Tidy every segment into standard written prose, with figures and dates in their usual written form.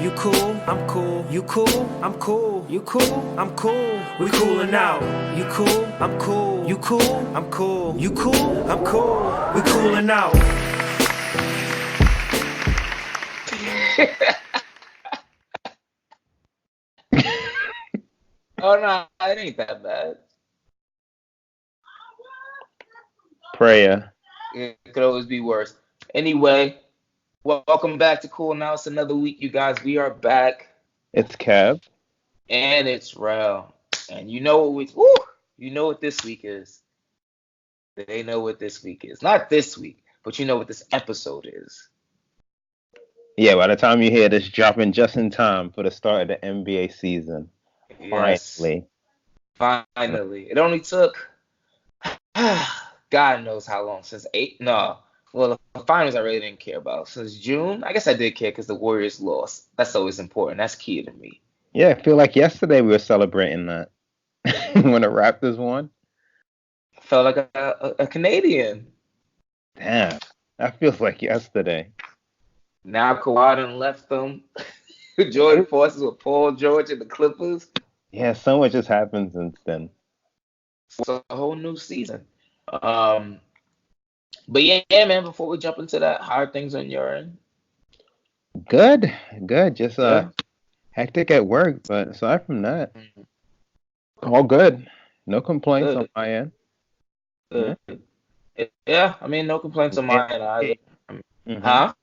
You cool, I'm cool. You cool, I'm cool. You cool, I'm cool. We coolin' out. You cool, I'm cool. You cool, I'm cool. You cool, I'm cool. We coolin' out. Oh no, it ain't that bad. Prayer. It could always be worse. Anyway, welcome back to Cool Now. It's another week, you guys. We are back, It's Kev. and it's Rel. And you know what you know what this week is. They know what this week is. Not this week, but you know what this episode is. Yeah, by the time you hear this, dropping just in time for the start of the NBA season. Yes, Finally. finally. It only took God knows how long since eight. No, well, the finals I really didn't care about since June. I guess I did care because the Warriors lost. That's always important. That's key to me. Yeah, I feel like yesterday we were celebrating that when the Raptors won. I felt like a Canadian. Damn, that feels like yesterday. Now Kawhi done left them. Jordan Forces with Paul George and the Clippers. Yeah, so much has happened since then. It's a whole new season. Um, but yeah, man. Before we jump into that, how are things on your end? Good, good. Just Yeah. hectic at work, but aside from that, all good. No complaints on Good. my end. Yeah. Good. Yeah. I mean, no complaints on Laying my end low either. key. hmm Huh?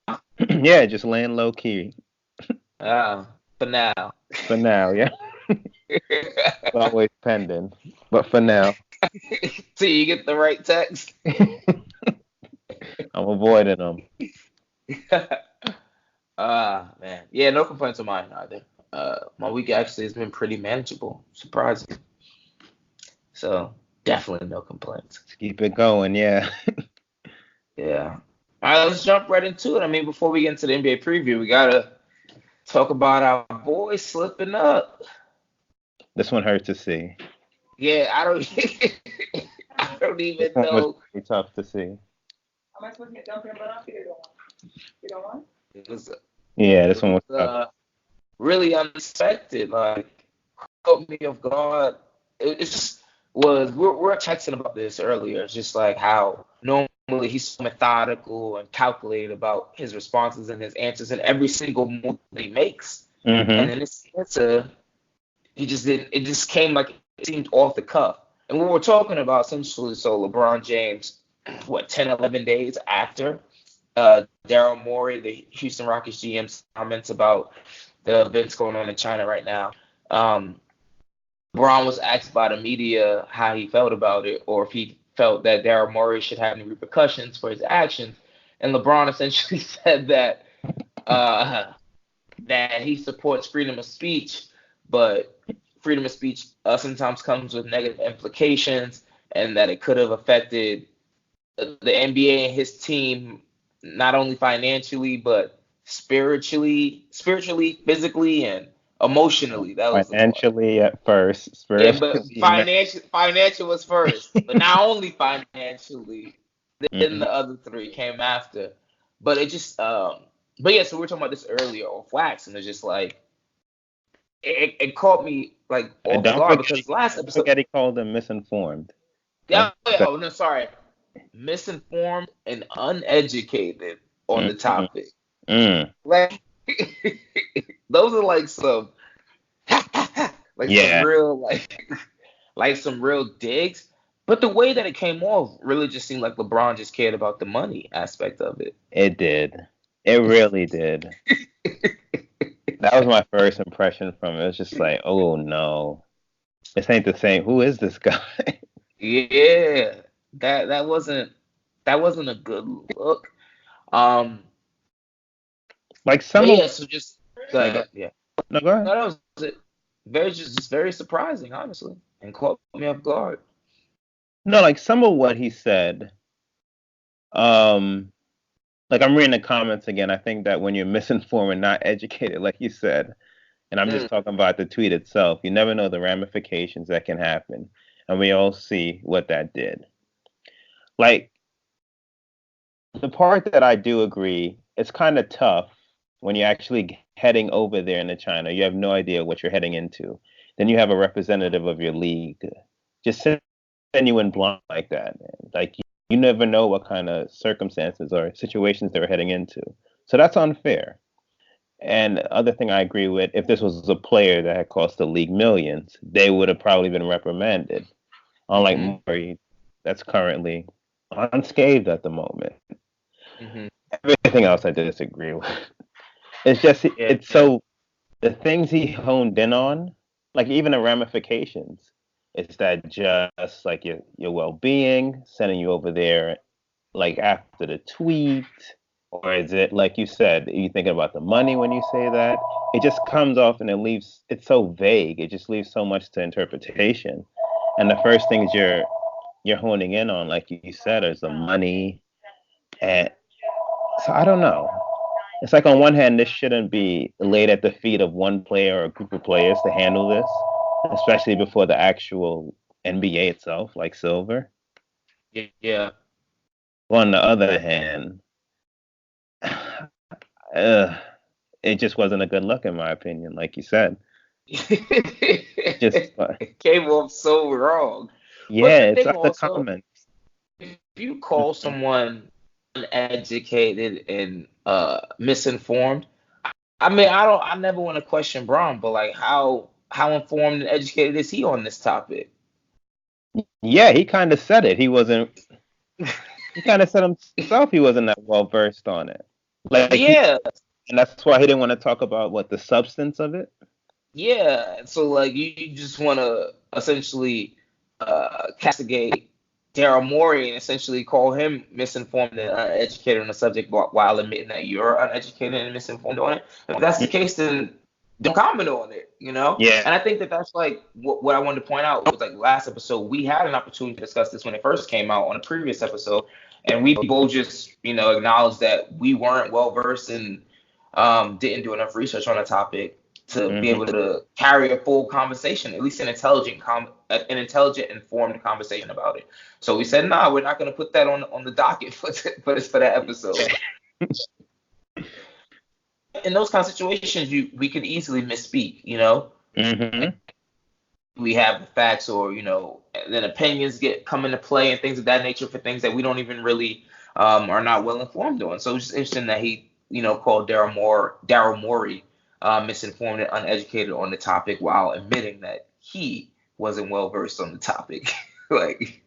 Yeah, just laying low key For now. for now. Yeah, it's always pending, but for now, Till you get the right text. I'm avoiding them. Man. Yeah, no complaints on mine either. My week actually has been pretty manageable, surprising. So definitely no complaints. Let's keep it going. Yeah. Yeah. All right, let's jump right into it. I mean, before we get into the NBA preview, we gotta talk about our boys slipping up. This one hurt to see. Yeah, I don't, I don't This even one was know. pretty tough to see. It was, Yeah, it this one was was tough. really unexpected. Like, caught me off guard. It just was. We're texting about this earlier. It's just like how normally he's so methodical and calculated about his responses and his answers in every single move that he makes. And hmm in this answer, he just didn't. It just came like it seemed off the cuff. And what we're talking about essentially, so LeBron James, what 10, 11 days after Daryl Morey, the Houston Rockets GM's comments about the events going on in China right now. Um, Braun was asked by the media how he felt about it, or if he felt that Daryl Morey should have any repercussions for his actions. And LeBron essentially said uh, that he supports freedom of speech, but freedom of speech sometimes comes with negative implications, and that it could have affected the NBA and his team not only financially but spiritually, physically, and emotionally. That was the part. Financially at first, Yeah, but spiritually next. financial was first, but not only financially, then hmm the other three came after. But it just but yeah, so we were talking about this earlier off wax, and it's just like it caught me like And off guard because last don't episode, forget he called them misinformed. Don't yeah, yeah, forget oh no, sorry, misinformed and uneducated on the that. topic. Mm. Like those are like some like some Yeah, real like some real digs. But the way that it came off really just seemed like LeBron just cared about the money aspect of it. it did. It really did. That was my first impression from it. It was just like, oh no, this ain't the same. Who is this guy? Yeah, that wasn't a good look. Um, Like but some of yeah, so just go no, go, ahead. Yeah, no, go no, ahead. that was it. Just very surprising, honestly, and caught me off guard. No, like some of what he said. Um, like I'm reading the comments again. I think that when you're misinformed and not educated, like you said, and I'm just Mm, talking about the tweet itself, you never know the ramifications that can happen, and we all see what that did. Like the part that I do agree, it's kind of tough when you're actually heading over there into China, you have no idea what you're heading into. Then you have a representative of your league just send you in blind like that, man. Like you never know what kind of circumstances or situations they're heading into. So that's unfair. And the other thing I agree with, if this was a player that had cost the league millions, they would have probably been reprimanded. Unlike Hmm. Murray, that's currently unscathed at the moment. Hmm. Everything else I disagree with. It's just Yeah. it's so the things he honed in on, like even the ramifications, is that just like your well being, sending you over there like after the tweet, or is it like you said, you thinking about the money when you say that? It just comes off and it leaves it's so vague. It just leaves so much to interpretation. And the first things you're honing in on, like you said, is the money. And so I don't know. It's like on one hand, this shouldn't be laid at the feet of one player or a group of players to handle this, especially before the actual NBA itself, like Silver. Yeah. On the other hand, uh, it just wasn't a good look in my opinion, like you said. Just It came off so wrong. But yeah, the it's thing up the also, comments. if you call someone uneducated and misinformed, I mean, I never want to question Braun, but like how informed and educated is he on this topic? Yeah, he kind of said it. He wasn't. He kind of said himself he wasn't that well versed on it. Like he, Yeah, and that's why he didn't want to talk about what the substance of it. yeah. So like you just want to essentially castigate Daryl Morey and essentially call him misinformed and uneducated on the subject while admitting that you're uneducated and misinformed on it. If that's the case, then don't comment on it, you know? Yeah. And I think that that's like what I wanted to point out was like last episode, we had an opportunity to discuss this when it first came out on a previous episode. And we both just, acknowledged that we weren't well versed and didn't do enough research on the topic to be Hmm. able to carry a full conversation, at least an intelligent, informed conversation about it. So we said, nah, we're not going to put that on the docket for that episode. In those kind of situations, we could easily misspeak, Hmm. we have the facts or then opinions come into play and things of that nature for things that we don't even really are not well informed on. So it's just interesting that he called Daryl Morey misinformed and uneducated on the topic while admitting that he wasn't well versed on the topic. Like,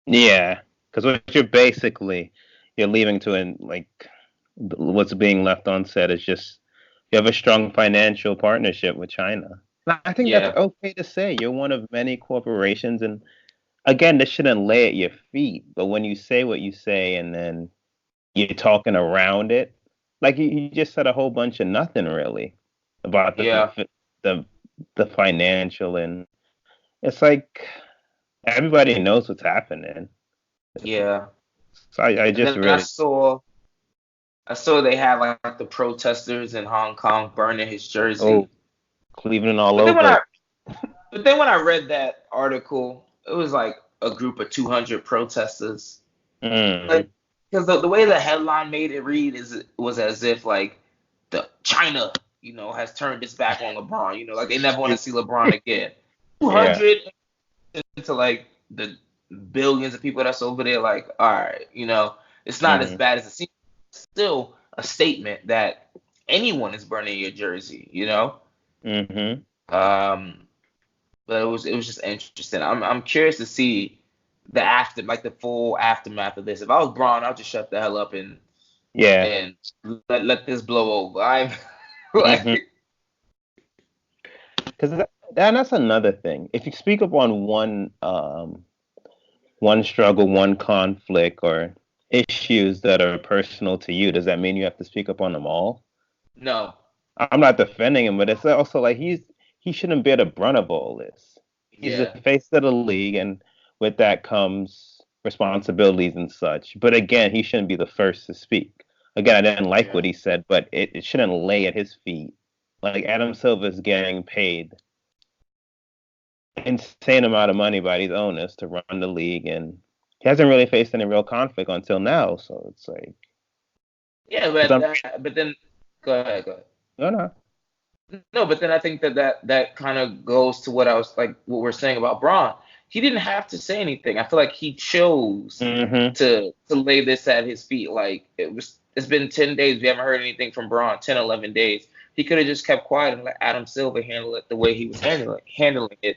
Yeah, because what you're leaving to in like what's being left unsaid is just you have a strong financial partnership with China. I think that's yeah, okay to say. You're one of many corporations, and again, this shouldn't lay at your feet. But when you say what you say, and then you're talking around it, like you just said a whole bunch of nothing really about yeah, the the financial, and it's like everybody knows what's happening. yeah. So I And just then I really saw I saw they had like the protesters in Hong Kong burning his oh jersey. Cleveland all But then when over. I But then when I read that article, it was like a group of 200 protesters. Like, Mm, because the way the headline made it read was as if like the China, has turned its back on LeBron. Like they never want to see LeBron again. yeah. 200 into like the billions of people that's over there. Like, all right, it's not as Mm, bad as it seems. Still a statement that anyone is burning your jersey. mm-hmm. Um, but it was just interesting. I'm curious to see the full aftermath of this. If I was Braun, I'll just shut the hell up and Yeah. and let this blow over. I'm Mm-hmm. like, Because that's another thing. If you speak up on one struggle, one conflict, or issues that are personal to you, does that mean you have to speak up on them all? no, I'm not defending him, but it's also like he shouldn't bear the brunt of all this. He's the yeah, face of the league, and with that comes responsibilities and such. But again, he shouldn't be the first to speak. Again, I didn't like yeah, what he said, but it shouldn't lay at his feet. Like Adam Silver's getting paid insane amount of money by these owners to run the league, and he hasn't really faced any real conflict until now. So it's like, yeah. because But then Go ahead, go ahead. No, no. No, but then I think that kind of goes to what I was like, what we're saying about Braun. He didn't have to say anything. I feel like he chose Mm-hmm. to lay this at his feet. Like it's been 10 days. We haven't heard anything from Braun. 10, 11 days. He could have just kept quiet and let Adam Silver handle it the way he was handling it.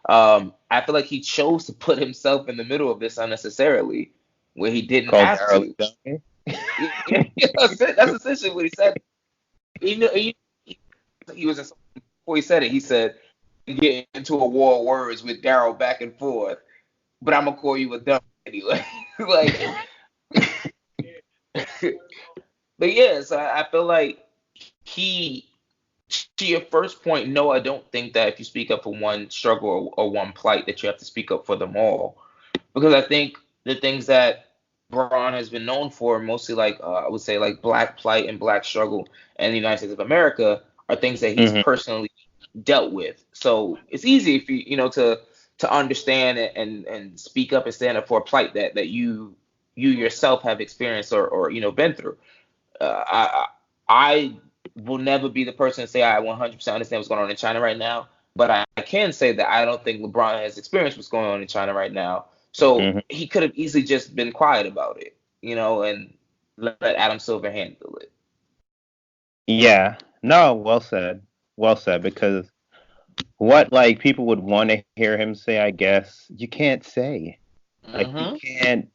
I feel like he chose to put himself in the middle of this unnecessarily, where he didn't Called have Daryl to. Duncan. That's essentially what he said. He was in, before he said it. He said, "Get into a war of words with Daryl back and forth, but I'm gonna call you a dumb anyway." Like, but yeah, so I feel like he, to your first point, no, I don't think that if you speak up for one struggle or one plight, that you have to speak up for them all. Because I think the things that Braun has been known for, mostly like I would say like black plight and black struggle in the United States of America, are things that he's Mm-hmm. personally dealt with. So it's easy if to understand and speak up and stand up for a plight that you yourself have experienced or been through. I will never be the person to say I 100% understand what's going on in China right now, but I can say that I don't think LeBron has experienced what's going on in China right now. So Mm-hmm. he could have easily just been quiet about it, and let Adam Silver handle it. Yeah. No, well said. Well said. Because what like people would want to hear him say, I guess, you can't say. Like you Hmm. can't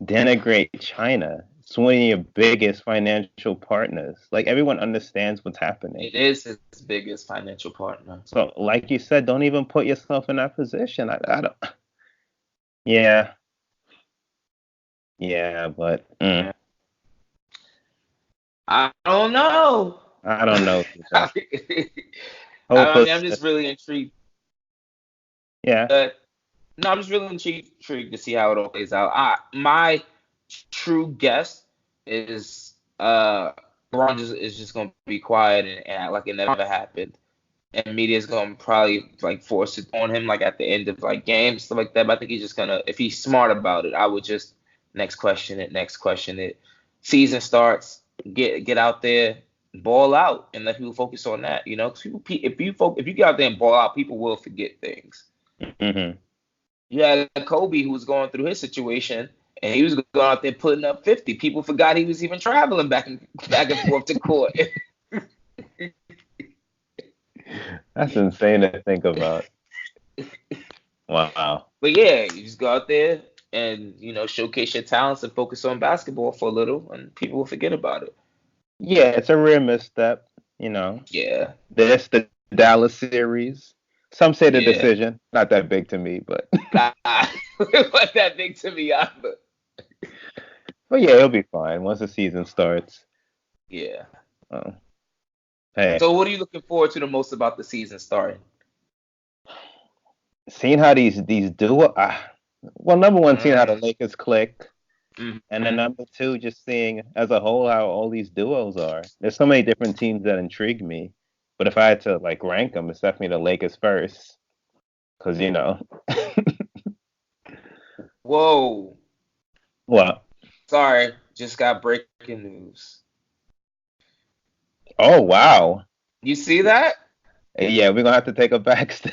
denigrate China. It's one of your biggest financial partners. Like everyone understands what's happening. It is his biggest financial partner. So, like you said, don't even put yourself in that position. I don't. Yeah, yeah, but Yeah. I don't know. I don't know either. I Hopefully, mean, I'm just really intrigued. yeah. But no, I'm just really intrigued to see how it all plays out. My true guess is LeBron is just gonna be quiet and act like it never happened, and media is gonna probably like force it on him like at the end of like games stuff like that. But I think he's just gonna, if he's smart about it, I would just next question it. Season starts, get out there, ball out, and let people focus on that. 'Cause if you get out there and ball out, people will forget things. Hmm. You had Kobe who was going through his situation, and he was going out there putting up 50. People forgot he was even traveling back and forth to court. That's insane to think about. Wow. But yeah, you just go out there and showcase your talents and focus on basketball for a little, and people will forget about it. Yeah, it's a rare misstep. You know, Yeah, there's the Dallas series. Some say the yeah. decision, not that big to me, but It wasn't that big to me either. but yeah, it'll be fine once the season starts. Yeah. Oh, hey, So what are you looking forward to the most about the season starting? seeing how these duo. Well, number one, seeing how the Mm-hmm. Lakers click. And then number two, just seeing as a whole how all these duos are. There's so many different teams that intrigue me. But if I had to like rank them, it's definitely the Lakers first. Cause Whoa. well, Sorry, just got breaking news. oh wow, You see that? yeah, we're gonna have to take a back step.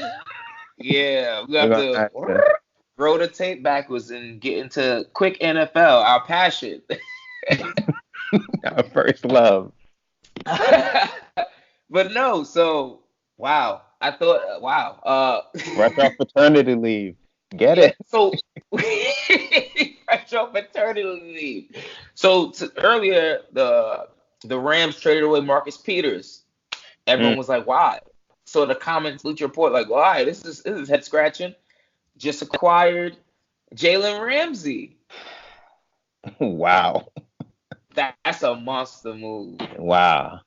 Yeah, we We're have gonna to have to roll the tape backwards and get into quick NFL, our passion. our first love. But no, so wow. I thought wow. Fresh off paternity leave. Get Yeah, it? so retro paternity leave. So earlier the Rams traded away Marcus Peters. Mm, Everyone was like, why? So the comments leaked report like, why? This is head scratching. Just acquired Jalen Ramsey. wow. That's a monster move. Wow.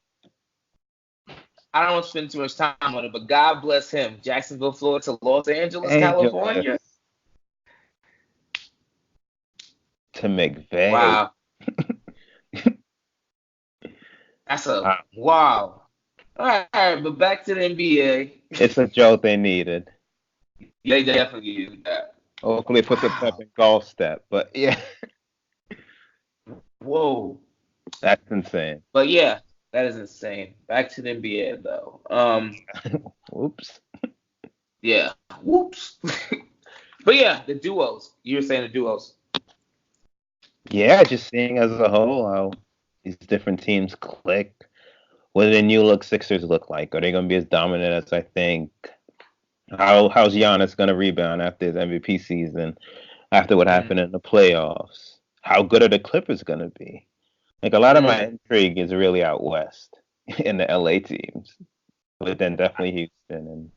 I don't want to spend too much time on it, but God bless him. Jacksonville, Florida to Los Angeles, Angeles California. to McVay. Wow. That's a Wow. wow. All right, but back to the NBA. It's a jolt they needed. They definitely do that. Hopefully it puts a pep Wow. in golf step. But yeah, Whoa. that's insane. But yeah. That is insane. Back to the NBA though. Oops. Yeah. Whoops. But yeah, the duos. You were saying the duos. Yeah, just seeing as a whole how these different teams click. What do the new look Sixers look like? Are they going to be as dominant as I think? How's Giannis going to rebound after his MVP season? After what Mm, happened in the playoffs? How good are the Clippers going to be? Like a lot of my mm. intrigue is really out west in the LA teams, but then definitely Houston and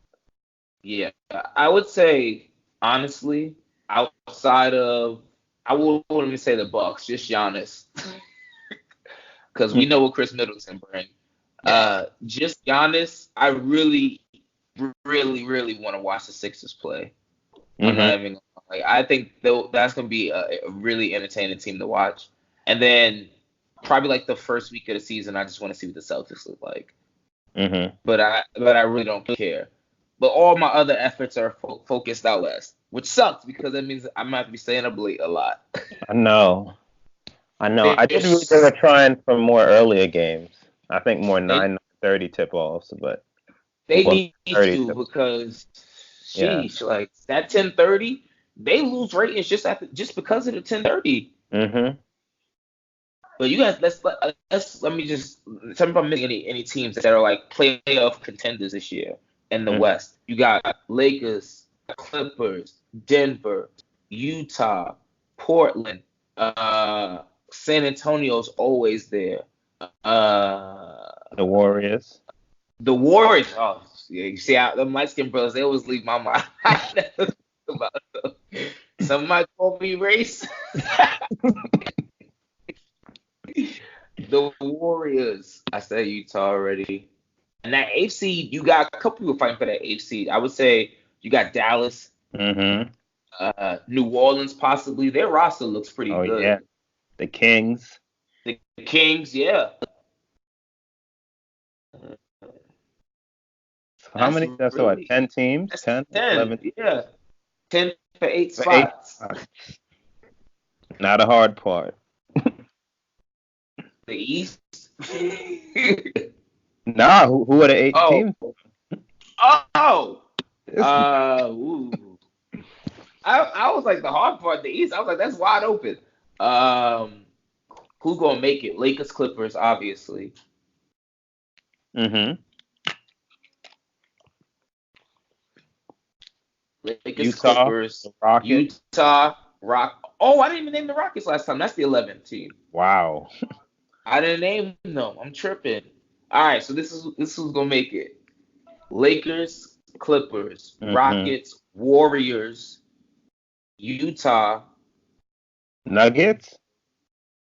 Yeah, I would say honestly, outside of I wouldn't even say the Bucks, just Giannis, because we know what Chris Middleton bring. Just Giannis, I really, really want to watch the Sixers play. I'm hmm not even like I think that's gonna be a really entertaining team to watch. And then probably like the first week of the season, I just want to see what the Celtics look like. hmm But I really don't care. But all my other efforts are focused out west, which sucks because that means I'm gonna have to be staying up late a lot. I know. I know. I did really think There's, of trying for more earlier games. I think more they 9:30 tip offs, but they well need 30 to tip. because Yeah. sheesh, like that 10:30, they lose ratings just because of the 10:30. hmm But you guys, let me just tell me if I'm missing any teams that are like playoff contenders this year in the hmm West. You got Lakers, Clippers, Denver, Utah, Portland, San Antonio's always there. Uh, The Warriors. the Warriors. Oh, yeah, you see how the light skinned brothers, they always leave my mind. I never think about them. Some might call me race. The Warriors. I said Utah already. And that eighth seed, you got a couple people fighting for that eighth seed. I would say you got Dallas, hmm New Orleans, possibly. Their roster looks pretty Oh yeah. good. The Kings. The Kings, yeah, So how that's many? That's what? really 10 teams? that's 10, 10. 11 Yeah, 10 for eight for eight. spots. Not a hard part. The East. Nah, who are the eight Oh, teams? oh, It's, ooh. I was like the hard part, the East. I was like, that's wide open. Um, who's gonna make it? Lakers, Clippers, obviously. hmm Lakers, Utah, Clippers, the Rockets. Utah, Rock. Oh, I didn't even name the Rockets last time. That's the 11th team. Wow. I didn't name them. I'm tripping. All right, so this is who's gonna make it. Lakers, Clippers, hmm Rockets, Warriors, Utah, Nuggets.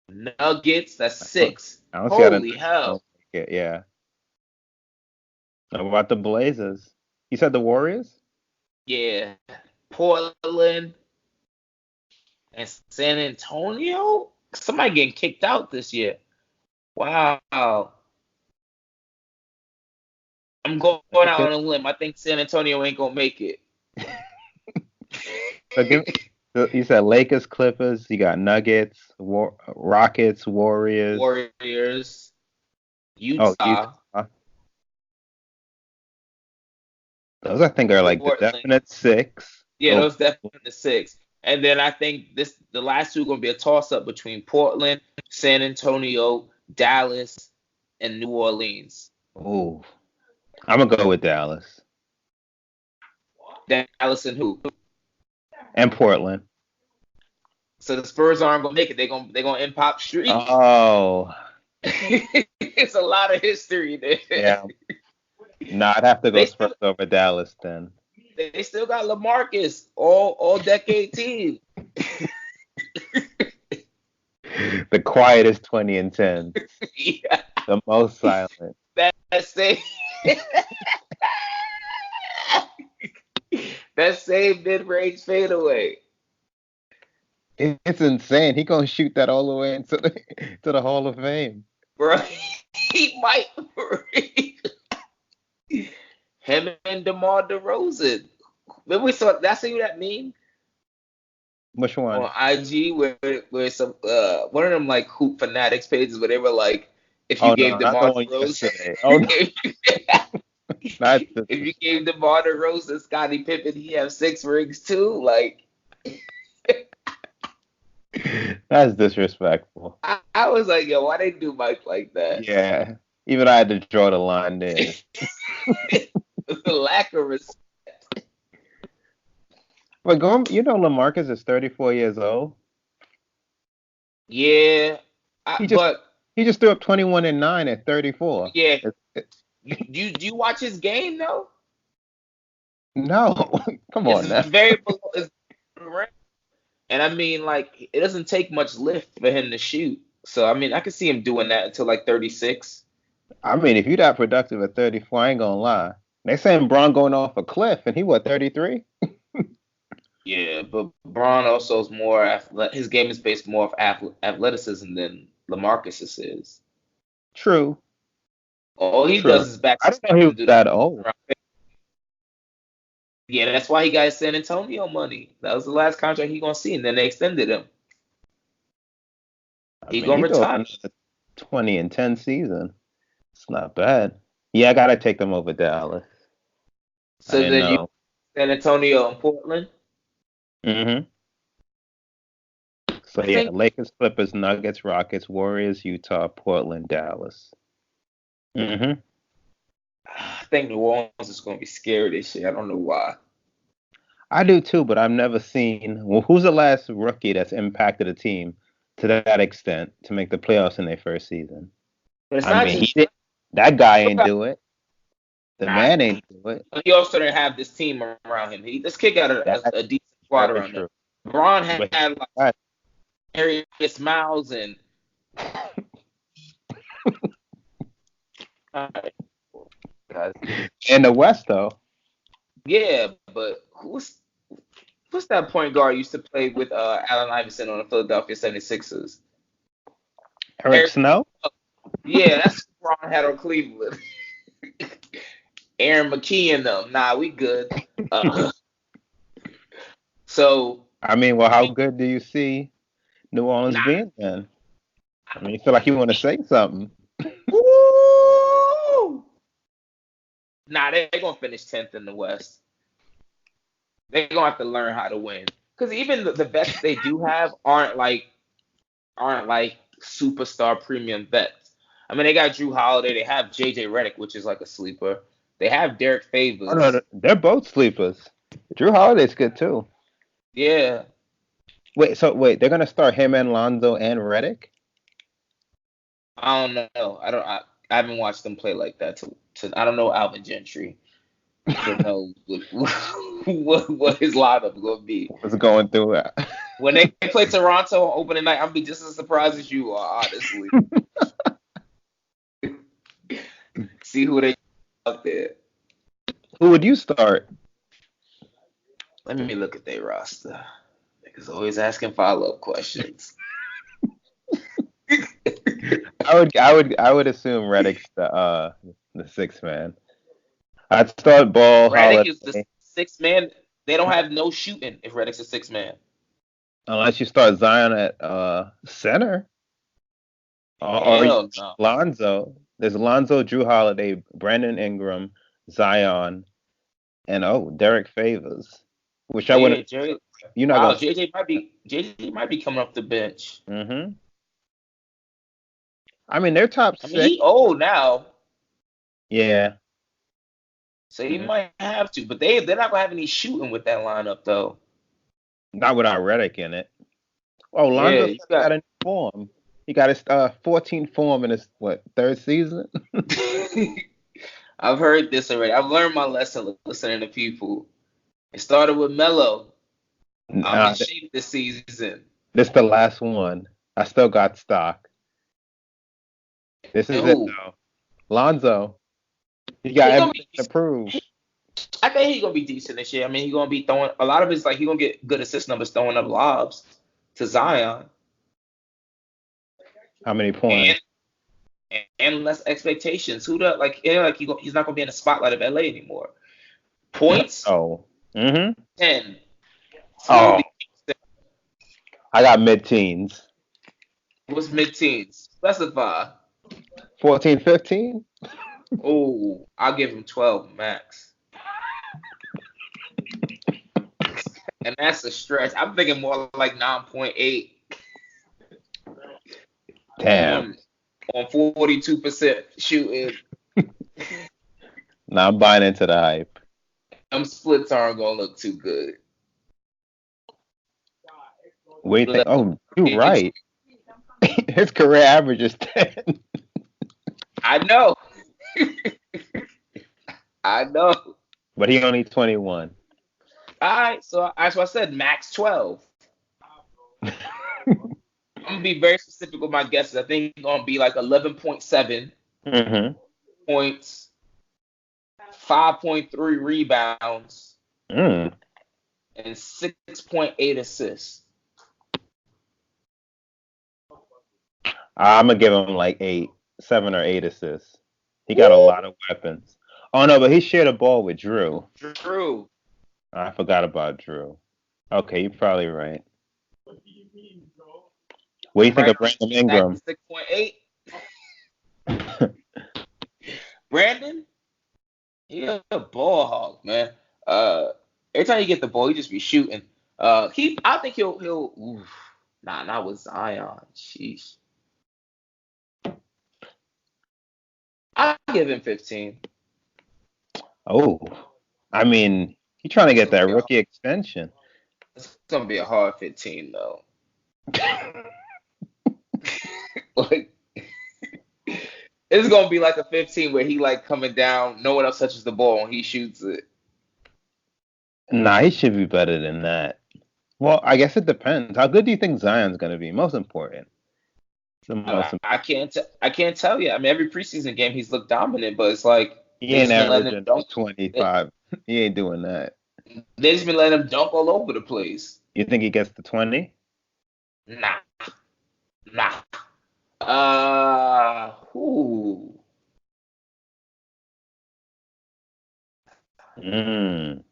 Nuggets. That's I don't, six. I don't see how the Holy Nuggets hell. don't make it. Yeah. How about the Blazers? You said the Warriors? Yeah. Portland and San Antonio. Somebody getting kicked out this year. Wow. I'm going out Okay. on a limb. I think San Antonio ain't gonna make it. So so you said Lakers, Clippers. You got Nuggets, Rockets, Warriors. Warriors, Oh, Utah, Utah. Those I think are like the Portland. definite six. Yeah, Oh, those definitely the six. And then I think the last two are gonna be a toss up between Portland, San Antonio, Dallas, and New Orleans. oh. I'm gonna go with Dallas Dallas and who? and Portland. So the Spurs aren't gonna make it. They're gonna end Pop streak. Oh, It's a lot of history there. yeah. No, I'd have to go They still Spurs over Dallas then. they still got LaMarcus, all decade team. The quietest 20 and 10, Yeah, the most silent. that same that same mid range fadeaway, It's insane. He gonna shoot that all the way into to the Hall of Fame. bro. He might. Him and DeMar DeRozan. Remember we saw that's who that meme Which one? on IG where some one of them like hoop fanatics pages where they were like if you Oh gave no, not the DeMar one DeRozan, yesterday. Oh no, that's if you disrespectful. gave DeMar DeRozan, Scottie Pippen, he have 6 rings too. Like That's disrespectful. I was like, yo, why they do Mike like that? Yeah, even I had to draw the line there. The lack of respect. But LaMarcus is 34 years old. Yeah, He just but he just threw up 21 and 9 at 34. yeah, It- you watch his game though? no, come It's on now. very below. And I mean, like, it doesn't take much lift for him to shoot. So I mean, I could see him doing that until like 36. I mean, if you're that productive at 34, I ain't gonna lie. They saying Braun going off a cliff, and he what 33? Yeah, but Braun also is his game is based more of athleticism than LaMarcus's is. True, All he true. does is back I didn't know he was and do the that old. yeah, that's why he got his San Antonio money. That was the last contract he gonna see, and then they extended him. I He mean, gonna he threw up retire. another 20 and 10 season. It's not bad. Yeah, I gotta take them over Dallas. I So didn't then you know. San Antonio and Portland. hmm So I yeah, think Lakers, Clippers, Nuggets, Rockets, Warriors, Utah, Portland, Dallas. hmm I think New Orleans is gonna be scary this year. I don't know why. I do too, but I've never seen. Well, who's the last rookie that's impacted a team to that extent to make the playoffs in their first season? But it's I not mean, he just did. That guy look ain't how do it. The nah, man ain't do it. he also didn't have this team around him. This kid got That's a decent squad very around him. true. Braun But had like right. Harriet Miles and guys. In the West, though, Yeah, but what's that point guard used to play with Allen Iverson on the Philadelphia 76ers? Eric Eric, Snow. yeah, that's what Braun had on Cleveland. Aaron McKee and them. Nah, we good. Uh, so I mean, well, how good do you see New Orleans nah. being then? I mean, you feel like you want to say something. Woo! Nah, they're gonna finish 10th in the West. They're gonna have to learn how to win. Because even the vets they do have aren't like superstar premium vets. I mean, they got Drew Holiday, they have JJ Redick, which is like a sleeper. They have Derek Oh no, Favors. they're both sleepers. Drew Holiday's good too. Yeah, Wait, they're gonna start him and Lonzo and Reddick? I don't know. I haven't watched them play like that. I don't know Alvin Gentry to know what his lineup gonna be. What's going through that? When they play Toronto on opening night, I'll be just as surprised as you are, honestly. See who they out there. Who would you start? Let me look at their roster. Niggas always asking follow-up questions. I would assume Reddick's the sixth man. I'd start Ball, Redick is the Holiday, sixth man. They don't have no shooting if Redick's a sixth man. unless you start Zion at center, or Hell no. Lonzo. There's Lonzo, Drew Holiday, Brandon Ingram, Zion, and Derek Favors, which I Yeah, wouldn't. Jerry. You're not Wow, gonna. JJ might be coming off the bench. hmm I mean, they're top I mean, six. he old now, Yeah. so he Mhm. might have to. But they're not gonna have any shooting with that lineup though. Not without Reddick in it. Oh, Yeah, Lonzo you got a new form. He got his 14th form in his third season. I've heard this already. I've learned my lesson listening to people. It started with Melo. I'm in Nah, shape this season. this the last one. I still got stock. This is And it who? though. Lonzo. He got He gonna everything be. to prove. I think he's gonna be decent this year. I mean, he's gonna be throwing a lot of his like he's gonna get good assist numbers throwing up lobs to Zion How many and points? and less expectations. Who the like? He's not gonna be in the spotlight of LA anymore. Points Oh. 10. Oh, Slowly. I got mid-teens. What's mid teens? Specify. 14, 15? Oh, I'll give him 12 max. And that's a stretch. I'm thinking more like 9.8 Damn. on 42% shooting. Now I'm buying into the hype. Them splits aren't gonna look too good. What do you think? Oh, you're It's- right. His career average is 10. I know. I know. But he only 21. All right, so that's why I said max 12. I'm gonna be very specific with my guesses. I think it's gonna be like 11.7 Mm-hmm. points, 5.3 rebounds, Mm. and 6.8 assists. I'm gonna give him like 7 or 8 assists. He got a lot of weapons. Oh no, but he shared a ball with Drew. True. I forgot about Drew. Okay, you're probably right. What do you think of Brandon Ingram? 6.8. Brandon, he a ball hog, man. Every time you get the ball, he just be shooting. I think he'll. Oof, nah, not with Zion. Sheesh. I'll give him 15. Oh, I mean, he's trying to get that rookie extension. It's gonna be a hard 15 though. Like it's gonna be like a 15 where he like coming down, no one else touches the ball and he shoots it. Nah, he should be better than that. Well, I guess it depends. How good do you think Zion's gonna be? Most important. The most. I can't tell you. I mean, every preseason game he's looked dominant, but it's like He they ain't just been letting him averaging dunk. 25. He ain't doing that. They just been letting him dunk all over the place. You think he gets to 20? Nah, nah. Who? Mm.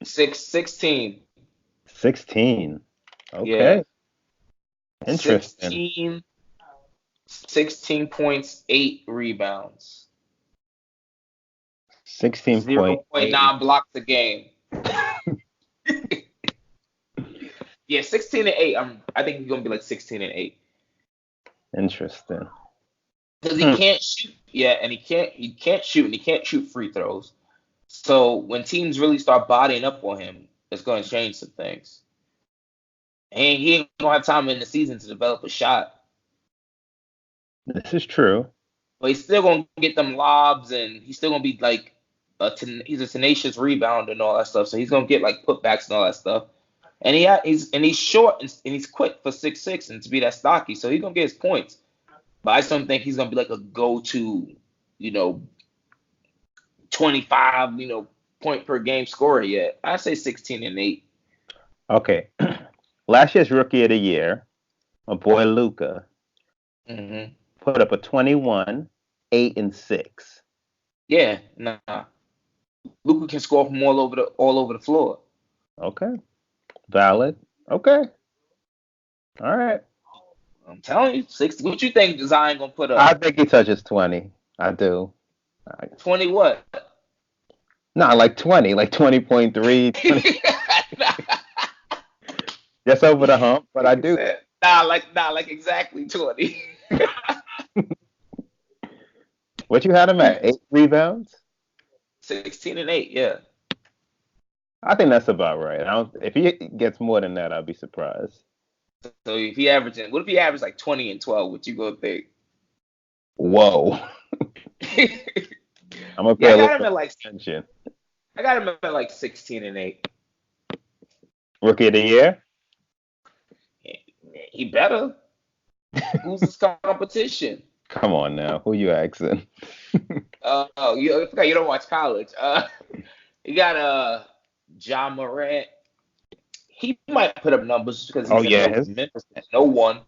16. 16. Yeah. Okay. Interesting. 16 points, 8 rebounds, 16.8. 0.9 blocks a game. Yeah, 16 and 8. I think he's gonna be like 16 and 8. Interesting. Because he can't shoot yet, and he can't shoot, and he can't shoot free throws. So when teams really start bodying up on him, it's gonna change some things. And he ain't gonna have time in the season to develop a shot. This is true. But he's still gonna get them lobs, and he's still gonna be like he's a tenacious rebounder and all that stuff. So he's gonna get like putbacks and all that stuff. And he's short and he's quick for 6'6" and to be that stocky. So he's gonna get his points. But I just don't think he's gonna be like a go-to, 25, point per game scorer yet. I say 16 and 8. Okay. Last year's rookie of the year, my boy Luca, Mm-hmm. put up a 21, 8, and 6. Yeah, nah. Luka can score from all over the floor. Okay. Valid. Okay. All right. I'm telling you, 60. What you think Zion gonna put I up? think he touches 20. I do. 20 what? Not like 20, like 20.3, 20, just over the hump, but I do. Nah, like exactly 20. What you had him at? 8 rebounds? 16 and 8, yeah. I think that's about right. If he gets more than that, I'll be surprised. So if he averaged like 20 and 12, what you gonna think? Whoa. I'm gonna pay Yeah, a little attention. I got him at like 16 and 8. Rookie of the year? He better. Who's his competition? Come on now. Who you asking? I forgot you don't watch college. You got John Morant. He might put up numbers because he's in Memphis. No one.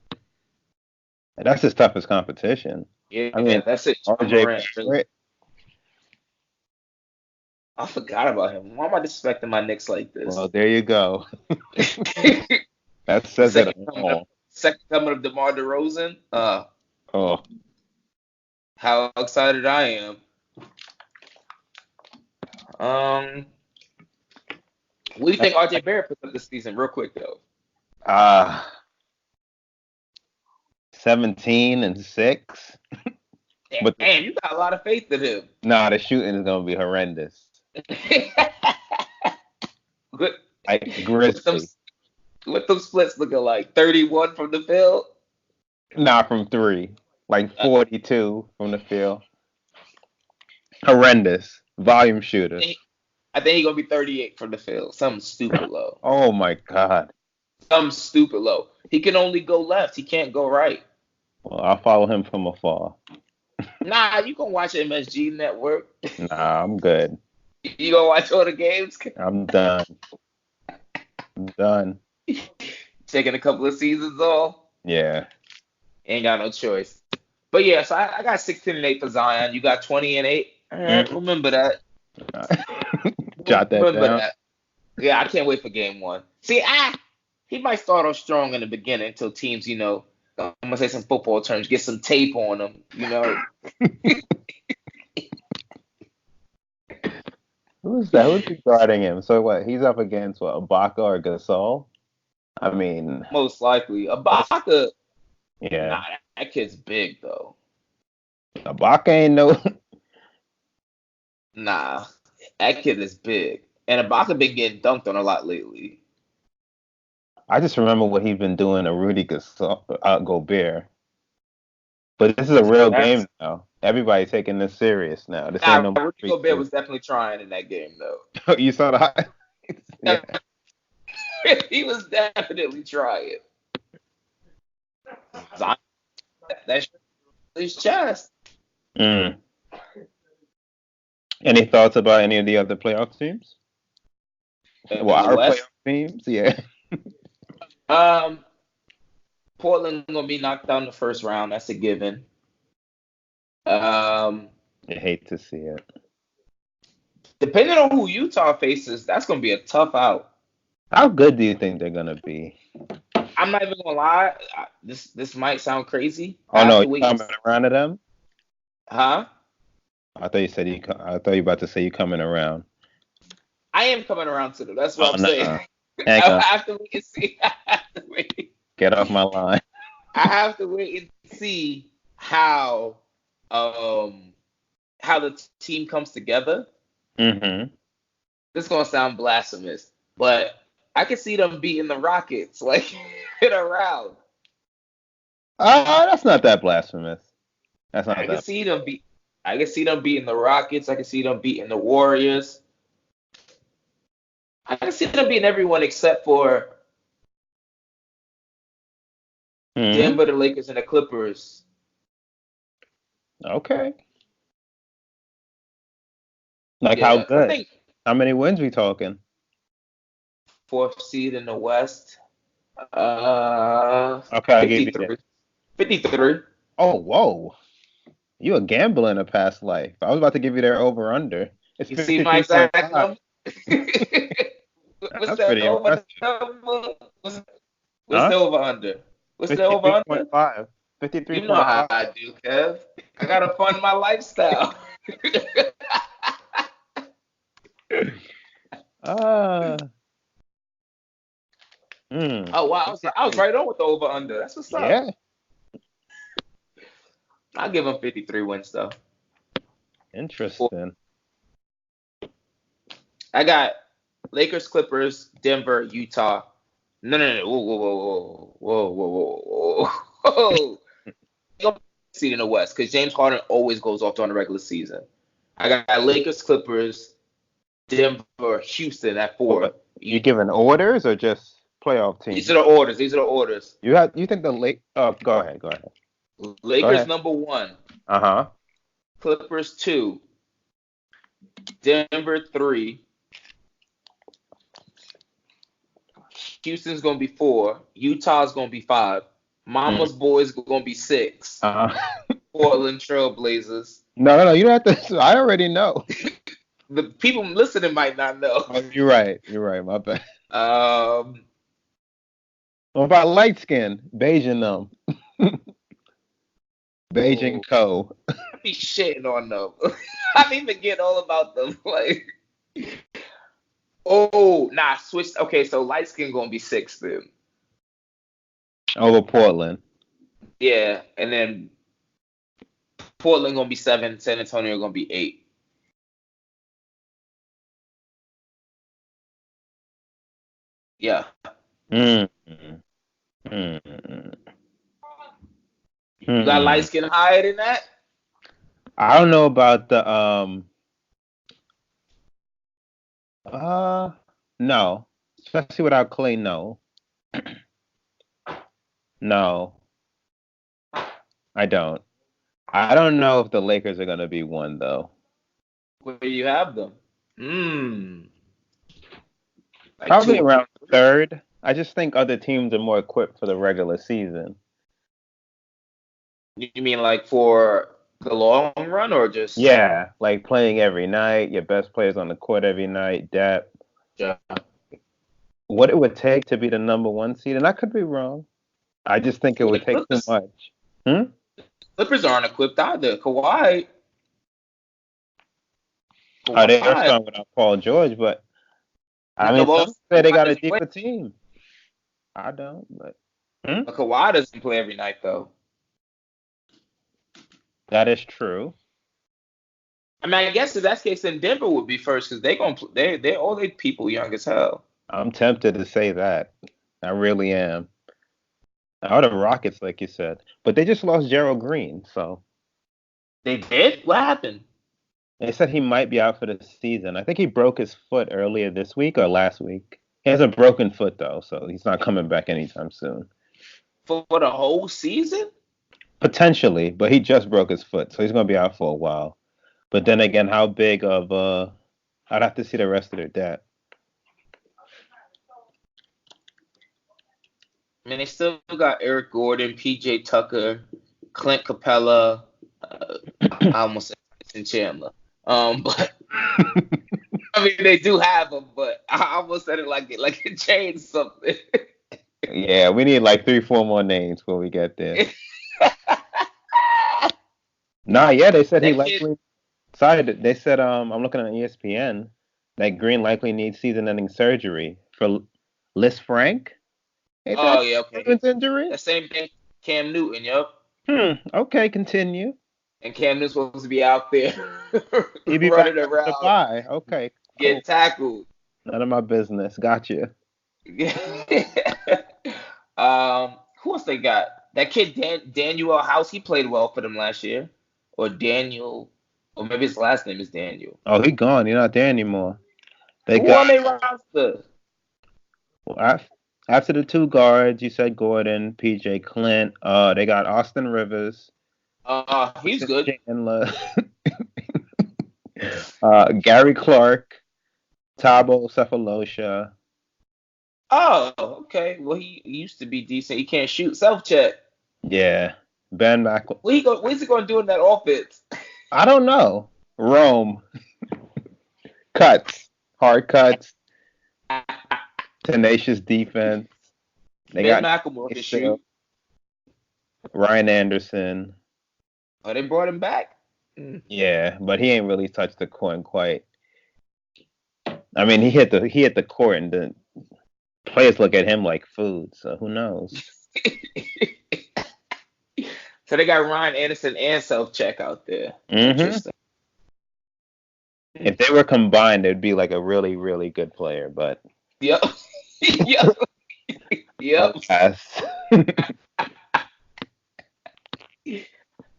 That's his toughest competition. Yeah, I mean, that's it. John RJ Morant. Barrett. I forgot about him. Why am I disrespecting my Knicks like this? Well, there you go. That says it all. Second coming of DeMar DeRozan. Oh, how excited I am. What do you think RJ Barrett put up this season, real quick though? Uh 17-6. But Damn, you got a lot of faith in him. nah, the shooting is gonna be horrendous. What, Like what them, Grizzly. what them splits looking like? 31 from the field? Not from three. Like Uh, 42 from the field. Horrendous. Volume shooter. I think he's gonna be 38 from the field. Something stupid low. Oh my God. Something stupid low. He can only go left. He can't go right. Well, I'll follow him from afar. Nah, you can watch MSG Network. Nah, I'm good. You gonna watch all the games? I'm done. I'm done. Taking a couple of seasons off. Yeah. Ain't got no choice. But yeah, so I got 16-8 for Zion. You got 20-8. All right, remember that. Jot that Remember down. that. Yeah, I can't wait for game one. See, he might start off strong in the beginning until teams, I'm gonna say some football terms, get some tape on them. Who's that? Who's he guarding him? So what? He's up against what? Ibaka or Gasol? I mean, Most likely. Ibaka, yeah. nah, that kid's big though. Ibaka ain't no. Nah, that kid is big. And Ibaka been getting dunked on a lot lately. I just remember what he's been doing to Rudy Gobert. But this is a real game now. Everybody's taking this serious now. This ain't no Rudy Gobert was definitely trying in that game though. You saw the highlights? Yeah. He was definitely trying. That's his chest. Mm. Any thoughts about any of the other playoff teams? Well, our playoff teams, yeah. Portland gonna be knocked out in the first round. That's a given. I hate to see it. Depending on who Utah faces, that's gonna be a tough out. How good do you think they're gonna be? I'm not even gonna lie. This might sound crazy. Oh no, you coming around to them? Huh? I thought you said I thought you were about to say you coming around. I am coming around to them. That's what I'm saying. I have to wait and see. Get off my line. I have to wait and see how the team comes together. Mm-hmm. This is gonna sound blasphemous, but I can see them beating the Rockets like in a round. That's not that blasphemous. That's not. I can see them beating the Rockets. I can see them beating the Warriors. I can see them beating everyone except for Denver, the Lakers, and the Clippers. Okay. Like how good? How many wins we talking? 4th seed in the West. Okay, 53. 53. Oh, whoa. You a gambler in a past life. I was about to give you their over-under. It's you see my exact number? What's that over number? What's the over-under? What's the over-under? 53.5. You know how I do, Kev. I got to fund my lifestyle. Oh wow! I was right on with the over under. That's what's up. Yeah. I'll give them 53 wins though. Interesting. I got Lakers, Clippers, Denver, Utah. No. Whoa. Seed in the West because James Harden always goes off during the regular season. I got Lakers, Clippers, Denver, Houston at 4. You giving orders or just playoff teams? These are the orders. You think the go ahead. Lakers number 1. Clippers 2. Denver 3. Houston's gonna be 4. Utah's gonna be 5. Mama's boys gonna be 6. Portland Trailblazers. No, you don't have to. I already know. The people listening might not know. Oh, you're right. My bad. What about light skin? Beige in them. Beijing Co. I be shitting on them. I be forgetting all about them. Like, oh, nah, switch. Okay, so light skin gonna be 6 then. over Portland. Yeah, and then Portland gonna be 7. San Antonio gonna be 8. Yeah. Mm. Mm. You got light Mm. skin higher than that? I don't know about the no. Especially without Clay, no. No, I don't. I don't know if the Lakers are gonna be one though. Where do you have them? Hmm. Like Probably 2 or around 3? third. I just think other teams are more equipped for the regular season. You mean like for the long run or just Yeah, like playing every night, your best players on the court every night, depth. yeah. What it would take to be the number one seed, and I could be wrong. I just think it Well, the would take too Clippers much. Hmm? Clippers aren't equipped either. Kawhi, Oh, they are Kawhi, strong without Paul George, but I no, mean, well, some say they Kawhi got a doesn't play. deeper team. I don't, but hmm? But Kawhi doesn't play every night though. That is true. I mean, I guess if that's the case, then Denver would be first because they gonna they all they people young as hell. I'm tempted to say that. I really am. Out of Rockets, like you said, but they just lost Gerald Green, so They did? What happened? they said he might be out for the season. I think he broke his foot earlier this week or last week. He has a broken foot though, so he's not coming back anytime soon. For the whole season? Potentially, but he just broke his foot, so he's gonna be out for a while. But then again, how big of I'd have to see the rest of their depth. I mean, they still got Eric Gordon, PJ Tucker, Clint Capella. I almost said Tyson Chandler. But I mean, they do have them, but I almost said it like it changed something. Yeah, we need like 3, 4 more names before we get there. Nah, yeah, they said he That kid. likely. Sorry, they said I'm looking at ESPN that Green likely needs season-ending surgery for Liz Frank. Ain't Oh that yeah, okay. Simmons injury? The same thing. Cam Newton, yep. Okay, continue. And Cam Newton's supposed to be out there He be back running after the around, bye. Okay, cool. getting tackled. None of my business. Gotcha. Who else they got? That kid Daniel House, he played well for them last year. Or Daniel, or maybe his last name is Daniel. Oh, he gone. You're not there anymore. They Who on got their roster? after the two guards. You said Gordon, PJ Clint. They got Austin Rivers, He's good. Chandler, Gary Clark, Tabo Cephalosha. Oh, okay. Well, he used to be decent. He can't shoot. Self check. Yeah, Ben Mac. What's he gonna do in that offense? I don't know. Rome cuts, hard cuts, tenacious defense. They Ben got McLemore can still shoot. Ryan Anderson. Oh, they brought him back. Mm. Yeah, but he ain't really touched the court quite. I mean, he hit the court, and the players look at him like food. So who knows? So they got Ryan Anderson and self check out there. hmm Interesting. If they were combined, they'd be like a really, really good player. But Yep. Yep. Yep. alas.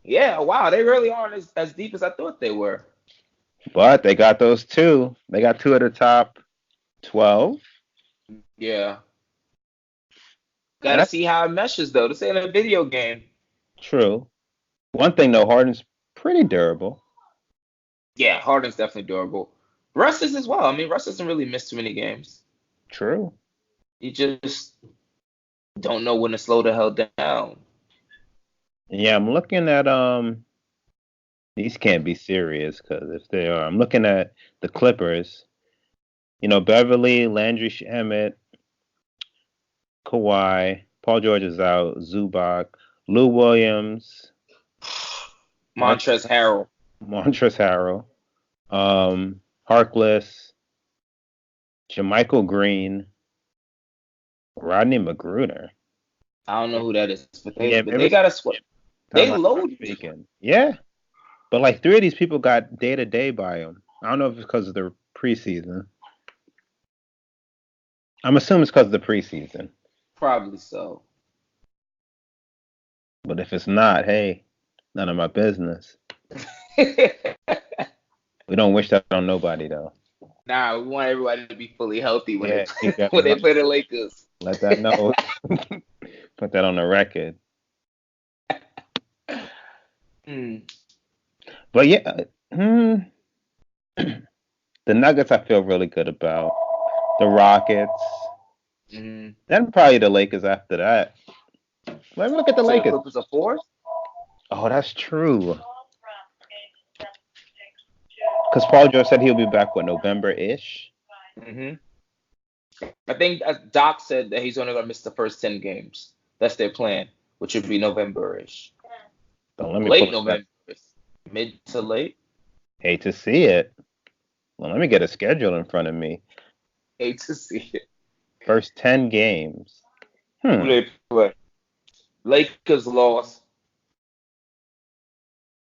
Yeah. Wow. They really aren't as deep as I thought they were. But they got those two. They got two of the top 12. Yeah. And Got to that's see how it meshes though. This ain't a video game. true. One thing though, Harden's pretty durable. Yeah. Harden's definitely durable. Russ is as well. I mean, Russ doesn't really miss too many games. True. You just don't know when to slow the hell down. Yeah, I'm looking at these can't be serious because if they are, I'm looking at the Clippers. You know, Beverly, Landry Shamet, Kawhi, Paul George is out, Zubac, Lou Williams, Montrezl Harrell. Montrezl Harrell, Harkless, Jermichael Green, Rodney Magruder. I don't know who that is, but Yeah, they got a squad. They loaded. Speaking. Yeah, but like 3 of these people got day-to-day by them. I don't know if it's because of the preseason. I'm assuming it's because of the preseason. Probably so. But if it's not, hey, none of my business. We don't wish that on nobody, though. Nah, we want everybody to be fully healthy when Yeah, when they play the Lakers. Let that know. Put that on the record. But yeah, the Nuggets I feel really good about. The Rockets. Then probably the Lakers after that. Let me look at the Lakers. The Clippers are fourth? Oh, that's true. Because Paul George said he'll be back, November-ish? I think Doc said that he's only going to miss the first 10 games. That's their plan, which would be November-ish. Late November. Mid to late. Hate to see it. Well, let me get a schedule in front of me. Hate to see it. First 10 games. Who they play? Lakers lost.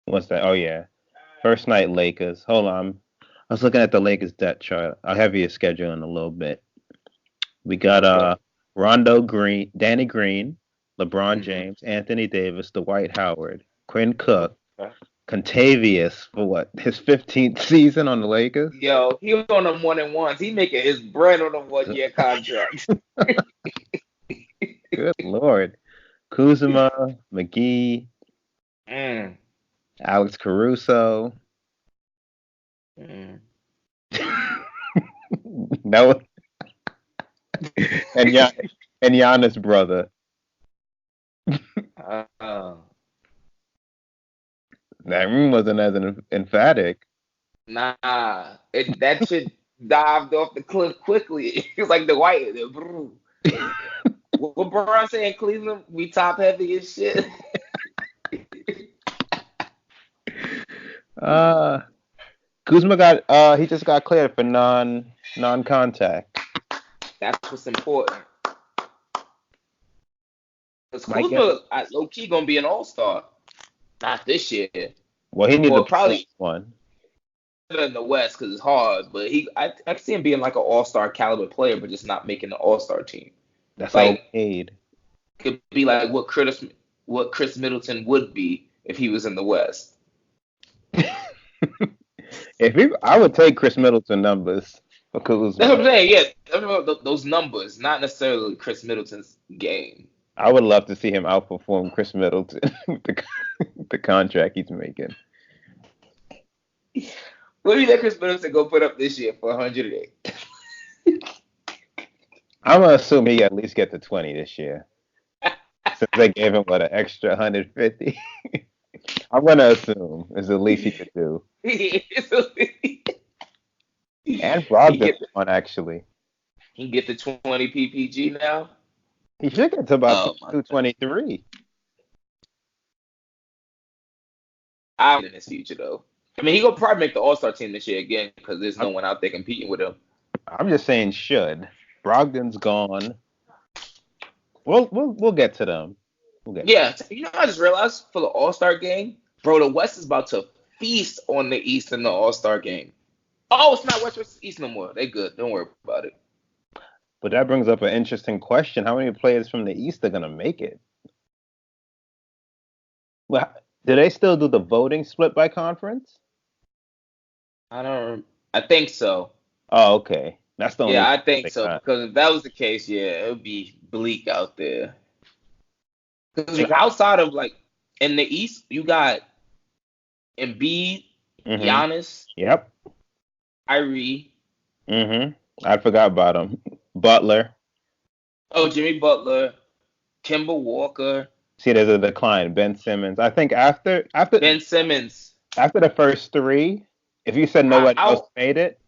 What's that? Oh, yeah. First night Lakers. Hold on. I was looking at the Lakers depth chart. I'll have your schedule in a little bit. We got Rondo Green, Danny Green, LeBron James, Anthony Davis, Dwight Howard, Quinn Cook, Contavious for his 15th season on the Lakers? Yo, he was on them 1-and-1s. He making his bread on a 1-year contract. Good Lord. Kuzma, McGee, Alex Caruso. and Giannis' brother. That room wasn't as emphatic. Nah, that shit dived off the cliff quickly. It was like the white. What Brian saying, Cleveland, we top heavy as shit. Kuzma he just got cleared for non-contact. That's what's important. Because Kuzma, low key, gonna be an all-star. Not this year. Well, he needs probably one in the West because it's hard. But I see him being like an all-star caliber player, but just not making the all-star team. That's like paid. Could be like what Chris Middleton would be if he was in the West. I would take Chris Middleton numbers because that's what I'm saying. Yeah, those numbers, not necessarily Chris Middleton's game. I would love to see him outperform Chris Middleton with the contract he's making. What do you think Chris Middleton go put up this year for 108? I'm gonna assume he at least get to 20 this year, since they gave him an extra 150. I'm gonna assume it's the least he could do. And Brogdon won actually. He can get the 20 PPG now. He should get to about 223. I'm in his future though. I mean, he gonna probably make the All-Star team this year again because there's no one out there competing with him. I'm just saying should. Brogdon's gone. We'll get to them. I just realized for the All-Star game, bro, the West is about to feast on the East in the All-Star game. Oh, it's not West versus East no more. They good. Don't worry about it. But that brings up an interesting question. How many players from the East are going to make it? Well, do they still do the voting split by conference? I think so. Oh, okay. That's the only. Yeah, I think so. Because if that was the case, it would be bleak out there. Because outside of in the East, you got Embiid, Giannis, Kyrie. I forgot about him. Butler. Oh, Jimmy Butler, Kemba Walker. See, there's a decline. Ben Simmons. I think after Ben Simmons. After the first three, if you said nobody else made it,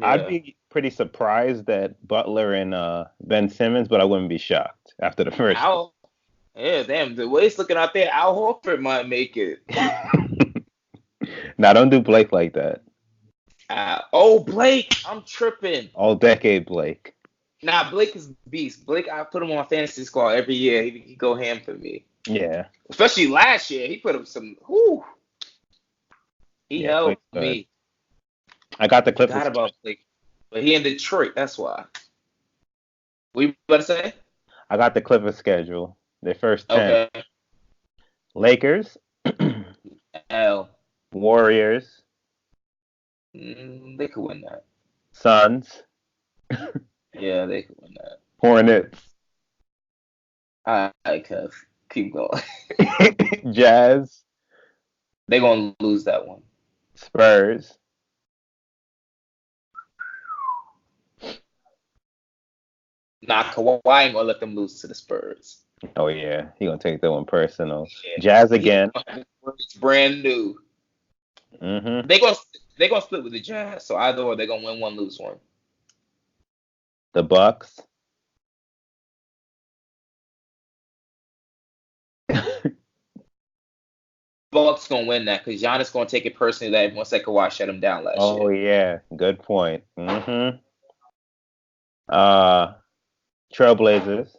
I'd be pretty surprised that Butler and Ben Simmons, but I wouldn't be shocked after the first. Yeah, damn. The way it's looking out there, Al Horford might make it. Now don't do Blake like that. Blake, I'm tripping. All decade Blake. Nah, Blake is a beast. Blake, I put him on my fantasy squad every year. He go ham for me. Yeah. Especially last year, he put up some. Whoo, he Yeah, helped Blake's good. me. I got the Forgot Clippers. about Blake, but he in Detroit. That's why. What you about to say? I got the Clippers schedule. Their first 10. Okay. Lakers, L. Warriors, They could win that. Suns, Yeah, they could win that. Hornets, All right, Kev. Keep going. Jazz, They're gonna lose that one. Spurs. Nah, Kawhi ain't gonna let them lose to the Spurs. Oh yeah, he gonna take that one personal. Yeah. Jazz again. It's brand new. Mm-hmm. They gonna split with the Jazz, so either or they're gonna win one, lose one. The Bucks. Bucks gonna win that because Giannis gonna take it personally that everyone said Kawhi shut him down last Oh year. yeah, good point. Mm-hmm. Trailblazers,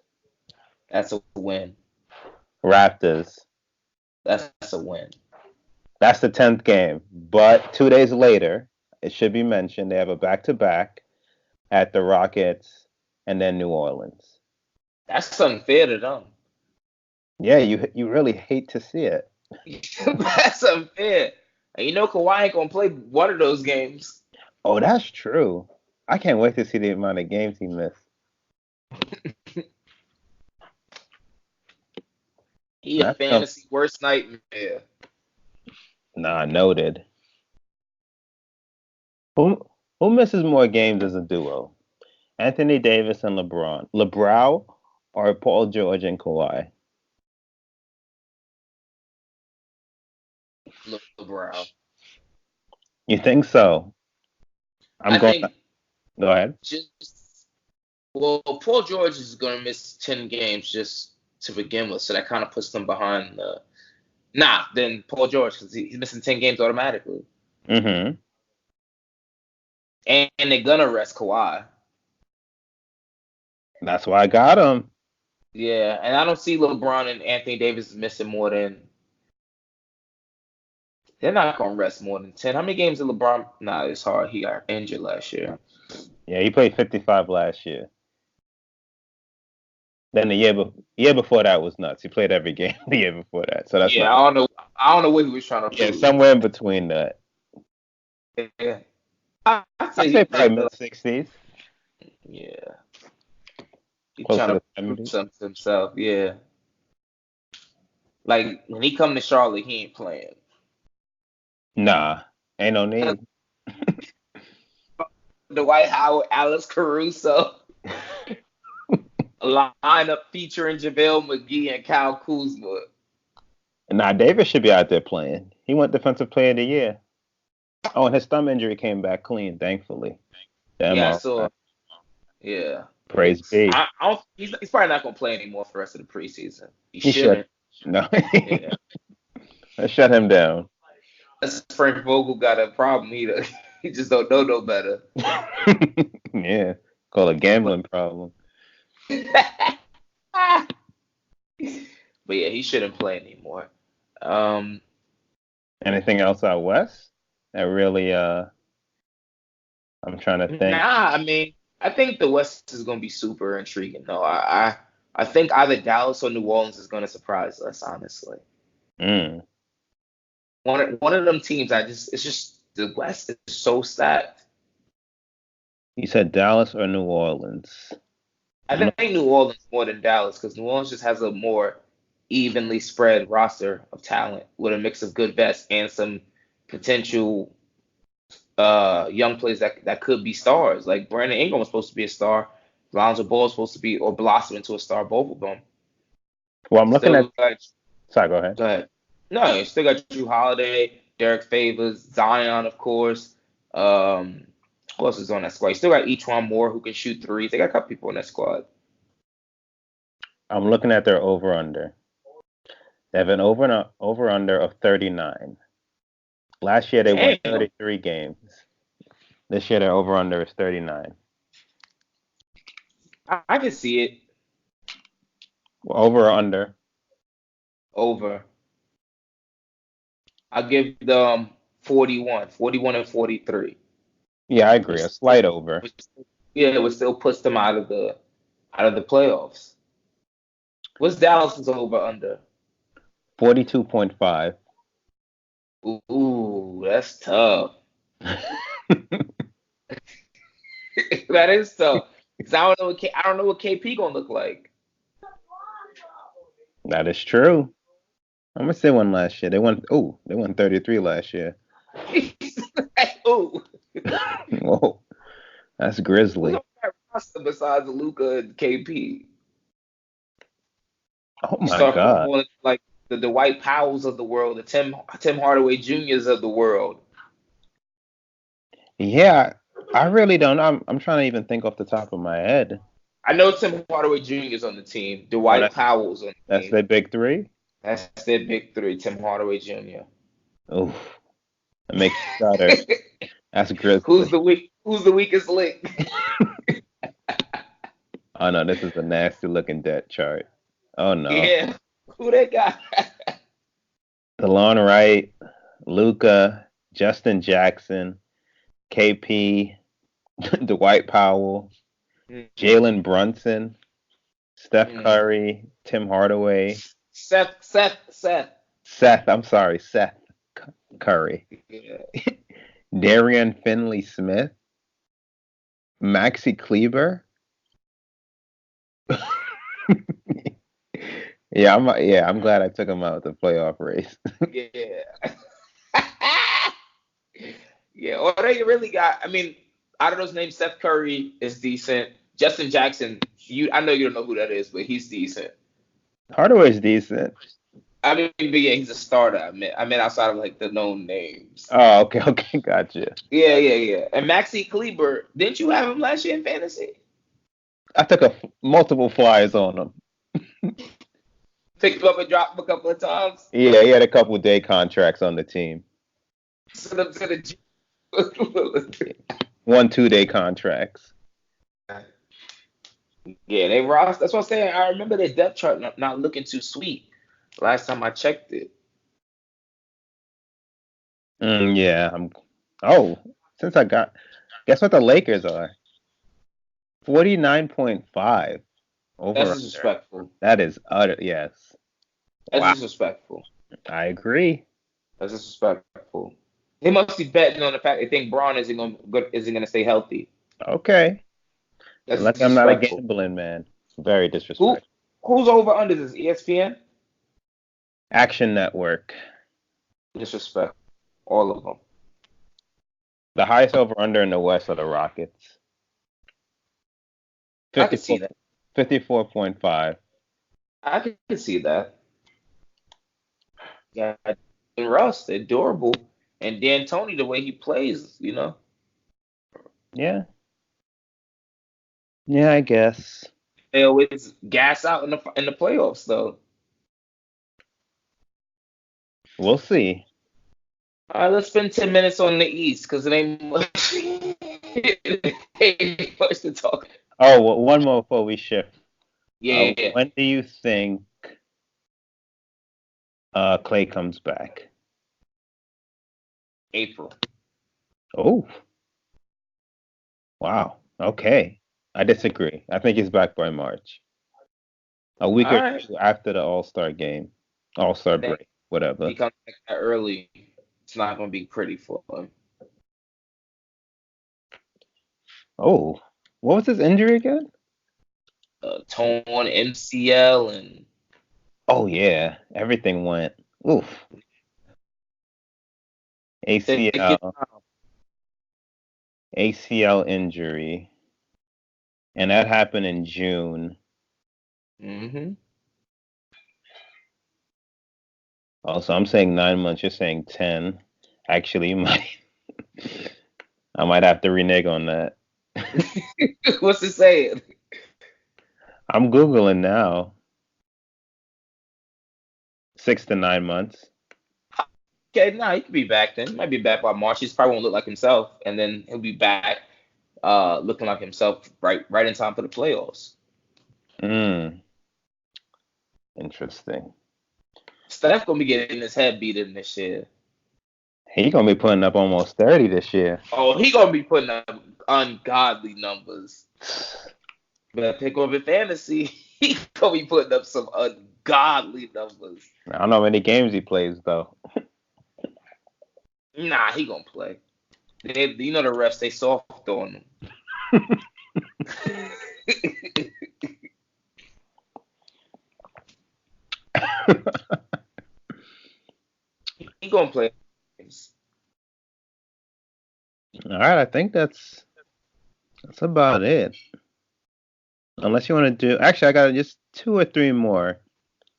That's a win. Raptors. That's a win. That's the 10th game. But 2 days later, it should be mentioned, they have a back-to-back at the Rockets and then New Orleans. That's unfair to them. Yeah, you really hate to see it. That's unfair. And you know Kawhi ain't gonna play one of those games. Oh, that's true. I can't wait to see the amount of games he missed. He a fantasy worst nightmare. Nah, noted. Who misses more games as a duo? Anthony Davis and LeBron. LeBron or Paul George and Kawhi? LeBron. You think so? I think Go ahead. Paul George is gonna miss 10 games just to begin with, so that kind of puts them behind the. Then Paul George because he's missing 10 games automatically. Mm-hmm. And they're gonna rest Kawhi. That's why I got him. Yeah, and I don't see LeBron and Anthony Davis missing more than. They're not gonna rest more than 10. How many games did LeBron? Nah, it's hard. He got injured last year. Yeah, he played 55 last year. Then the year before that was nuts. He played every game the year before that. So that's Yeah, not. I don't know what he was trying to Yeah, prove. somewhere in between that. Yeah. I'd say probably mid-60s. Yeah. He's Close trying to to the prove 70s. something to himself. Yeah. Like when he come to Charlotte, he ain't playing. Nah, ain't no need. Dwight Howard, Alex Caruso, a lineup featuring JaVale McGee and Kyle Kuzma. Nah, Davis should be out there playing. He went Defensive Player of the Year. Oh, and his thumb injury came back clean, thankfully. Yeah, I saw. Yeah. Praise be. I don't, he's probably not going to play anymore for the rest of the preseason. He should. shouldn't. No. Yeah. Let's shut him down. Unless Frank Vogel got a problem. He just don't know no better. Yeah. Call a gambling problem. But yeah, he shouldn't play anymore. Anything else out west that really I'm trying to think. I mean, I think the West is going to be super intriguing though. I think either Dallas or New Orleans is going to surprise us, honestly. One of them teams, it's just the West is so stacked. You said Dallas or New Orleans? I think New Orleans more than Dallas because New Orleans just has a more evenly spread roster of talent with a mix of good vets and some potential young players that could be stars. Like Brandon Ingram was supposed to be a star. Lonzo Ball was supposed to be or blossom into a star, both of them. Well, I'm looking at. Sorry, go ahead. Go ahead. No, you still got Drew Holiday, Derek Favors, Zion, of course. Who else is on that squad? You still got E'Twaun Moore who can shoot threes. They got a couple people on that squad. I'm looking at their over/under. They have an over/under of 39. Last year they won Damn. 33 games. This year their over under is 39. I can see it Over or under? over. I'll give them 41, 41 and 43. Yeah, I agree. Which, A slight over. which yeah, which still puts them out of the playoffs. What's Dallas's over under? 42.5. Ooh, that's tough. That is tough. Cause I don't know what KP gonna look like. That is true. I'm gonna say one last year. They won 33 last year. Ooh, Whoa, that's who's grisly. on that roster besides Luca and KP? Oh You my start God. calling like the Dwight Powells of the world, the Tim Hardaway Juniors of the world. Yeah, I really don't know. I'm trying to even think off the top of my head. I know Tim Hardaway Jr. is on the team. Oh, Dwight Powell's on the that's team. their big three. That's their big three. Tim Hardaway Jr. Oh, that makes you shudder. That's Who's grisly. the weak? Who's the weakest link? Oh no, this is a nasty looking depth chart. Oh no. Yeah, who they got? DeLon Wright, Luca, Justin Jackson, KP, Dwight Powell, Jalen Brunson, Steph Mm. Curry, Tim Hardaway, Seth. Seth Curry, Yeah. Darian Finley Smith, Maxi Kleber. I'm glad I took him out of the playoff race. Yeah. Yeah, all they really got, I mean, out of those names, Seth Curry is decent. Justin Jackson, I know you don't know who that is, but he's decent. Hardaway's decent. I mean, but yeah, he's a starter. I meant outside of like the known names. Oh, okay, gotcha. Yeah. And Maxi Kleber, didn't you have him last year in fantasy? I took multiple flyers on him. Picked him up and dropped him a couple of times. Yeah, he had a couple day contracts on the team. To the 1 2 day contracts. Yeah, they Ross. That's what I'm saying. I remember their depth chart not looking too sweet last time I checked it. Yeah. Oh, since I got, guess what the Lakers are? 49.5 over That's under. disrespectful. That is utter. Yes. That's Wow. disrespectful. I agree. That's disrespectful. They must be betting on the fact they think Braun isn't gonna stay healthy. Okay. That's Like I'm not a disrespectful. gambling man. Very Who disrespectful. who's over under this? ESPN? Action Network. Disrespect. All of them. The highest over under in the West are the Rockets. I can see that. 54.5. I can see that. Yeah, and Russ, they're durable, and Dan Tony, the way he plays, Yeah. Yeah, I guess. they always gas out in the playoffs, though. We'll see. All right, let's spend 10 minutes on the East because it ain't much, it ain't much to talk. Oh, well, one more before we shift. Yeah. When do you think Clay comes back? April. Oh, wow. Okay. I disagree. I think he's back by March. A week All or right. two after the All-Star game. All-Star I think break, whatever. if he comes back that early, it's not going to be pretty for him. Oh, what was his injury again? Torn MCL and Oh, yeah. Everything went. Oof. take it. ACL injury. And that happened in June. Mm-hmm. Oh, so I'm saying 9 months. You're saying 10. Actually, I might have to renege on that. What's it saying? I'm Googling now. 6 to 9 months. Okay, nah, he could be back then. He might be back by March. He probably won't look like himself, and then he'll be back, looking like himself right in time for the playoffs. Mm, interesting. Steph gonna be getting his head beaten this year. He gonna be putting up almost 30 this year. Oh, he gonna be putting up ungodly numbers. But pick up in fantasy, he gonna be putting up some ungodly numbers. I don't know how many games he plays though. Nah, he gonna play. You know the refs, they soft on him. He gonna play. All right, I think that's about it. Unless you want to do, actually, I got just 2 or 3 more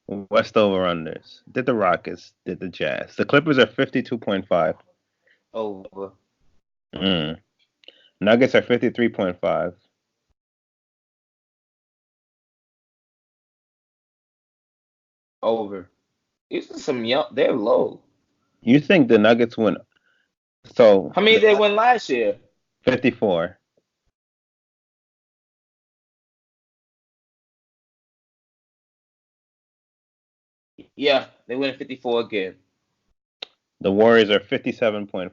West over unders. Did the Rockets? Did the Jazz? The Clippers are 52.5. Over. Nuggets are 53.5. Over. These are some young. They're low. You think the Nuggets win? So How many they win last year? 54. Yeah, they win 54 again. The Warriors are 47.5.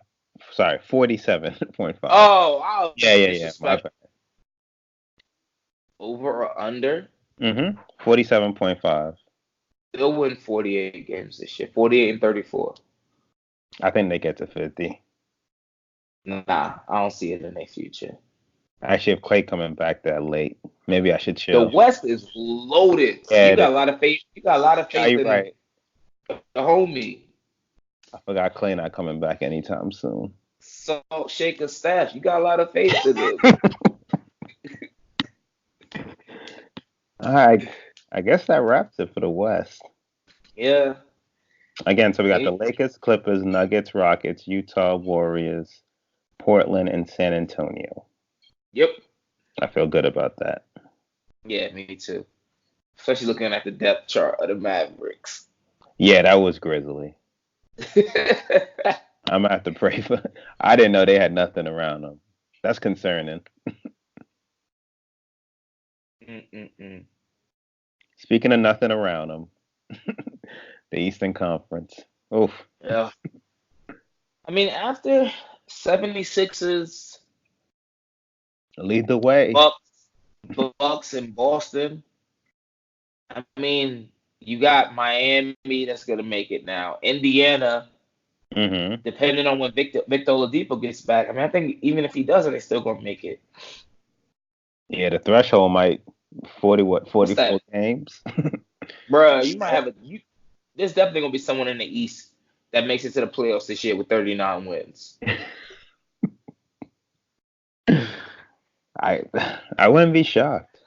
Oh, wow. Yeah. My bad. Over or under? 47.5. They'll win 48 games this year. 48 and 34. I think they get to 50. Nah, I don't see it in their future. Actually, if Clay coming back that late, maybe I should The chill. West is loaded. Yeah, You got a lot of faith. You got a lot of Yeah, faith you're in right. the homie. I forgot Clay not coming back anytime soon. Salt shaker staff. You got a lot of faith in them. All right, I guess that wraps it for the West. Yeah. Again, so we got the Lakers, Clippers, Nuggets, Rockets, Utah, Warriors, Portland, and San Antonio. Yep. I feel good about that. Yeah, me too. Especially looking at the depth chart of the Mavericks. Yeah, that was grisly. I'm gonna have to pray for. I didn't know they had nothing around them. That's concerning. Speaking of nothing around them, the Eastern Conference. Oof. Yeah. I mean, after 76ers, Lead the way. Bucks and Boston, I mean, you got Miami that's gonna make it now. Indiana, depending on when Victor Oladipo gets back. I mean, I think even if he doesn't, they're still gonna make it. Yeah, the threshold might 44 games. Bruh, you might have there's definitely gonna be someone in the East that makes it to the playoffs this year with 39 wins. I wouldn't be shocked.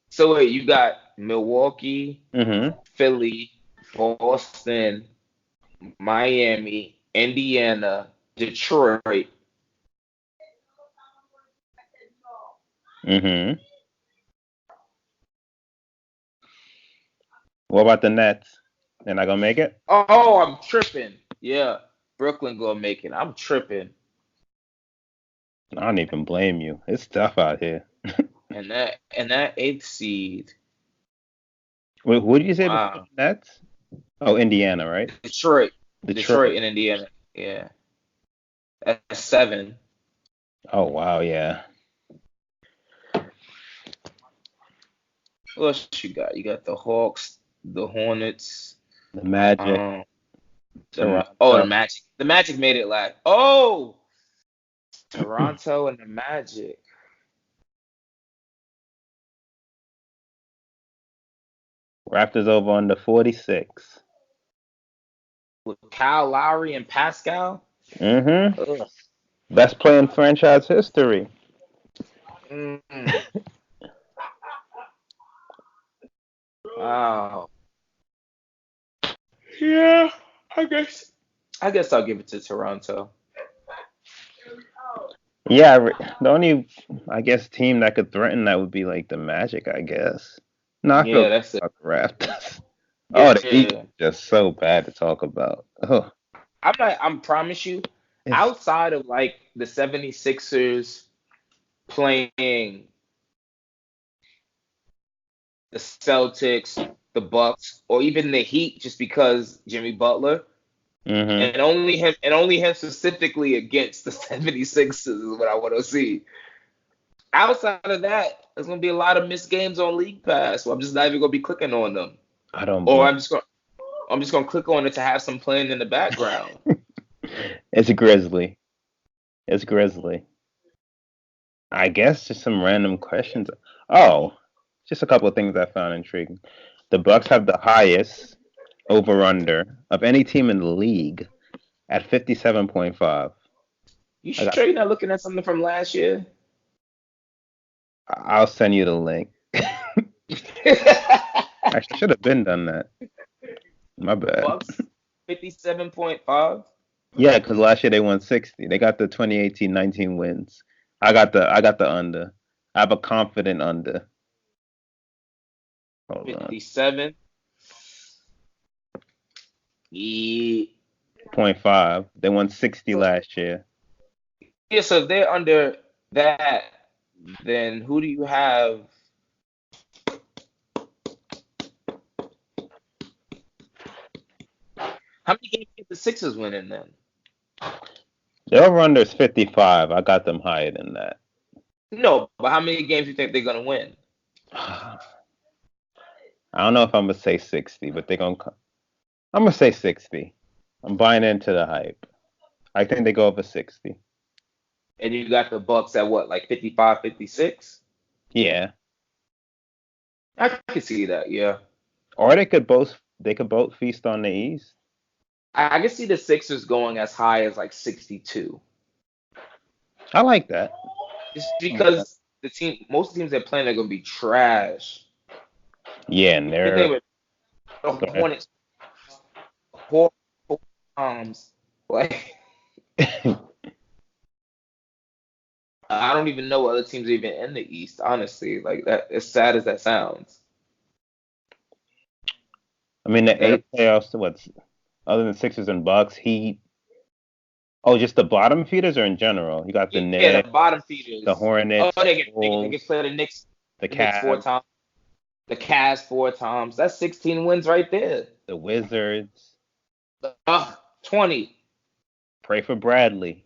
So wait, you got Milwaukee, Philly, Boston, Miami, Indiana, Detroit. What about the Nets? They're not gonna make it? Oh, I'm tripping. Yeah, Brooklyn gonna make it. I'm tripping. I don't even blame you. It's tough out here. and that 8th seed. Wait, what did you say before the Nets? Oh, Indiana, right? Detroit and Indiana. Yeah. That's 7. Oh wow, yeah. What else you got? You got the Hawks, the Hornets, the Magic. The Magic. The Magic made it last. Oh, Toronto and the Magic. Raptors over under 46. With Kyle Lowry and Pascal. Best play in franchise history. Wow. Yeah, I guess I'll give it to Toronto. Yeah, the only team that could threaten that would be like the Magic, I guess. No, I feel that's about the Raptors. Yeah, the Heat is just so bad to talk about. Oh. I'm not. I promise you, It's outside of like the 76ers playing the Celtics, the Bucks, or even the Heat, just because Jimmy Butler, hmm and only him specifically against the 76ers is what I want to see. Outside of that, there's gonna be a lot of missed games on League Pass, so I'm just not even gonna be clicking on them, I don't or blame. I'm just gonna click on it to have some playing in the background. It's Grizzly. It's Grizzly. I guess just some random questions. Oh, just a couple of things I found intriguing. The Bucks have the highest over under of any team in the league at 57.5. You I got sure you're not looking at something from last year? I'll send you the link. I should have been done that. My bad. Bucks 57.5. Yeah, because last year they won 60. They got the 2018-19 wins. I got the under. I have a confident under. Hold on. 57. Yeah. Point 0.5. They won 60 So, last year. yeah, so if they're under that, then who do you have? How many games did the Sixers win in then? The over under is 55. I got them higher than that. No, but how many games do you think they're gonna win? I don't know if I'm gonna say 60, but I'm gonna say 60. I'm buying into the hype. I think they go over 60. And you got the Bucks at what, like 55, 56? Yeah. I can see that, yeah. Or they could both feast on the East. I can see the Sixers going as high as like 62. I like that. Just I like that. because most teams they're playing are gonna be trash. Yeah, and The they're thing with the go Hornets, four times, like I don't even know what other teams are even in the East. Honestly, like that. As sad as that sounds, I mean the that eight playoffs. What's other than Sixers and Bucks? Heat. Oh, just the bottom feeders or in general? You got the yeah, the Knicks, bottom the feeders. Oh, Hornets, they can Bulls, play the the Knicks four Cavs, times, the Cavs four times. That's 16 wins right there. the Wizards. 20. Pray for Bradley.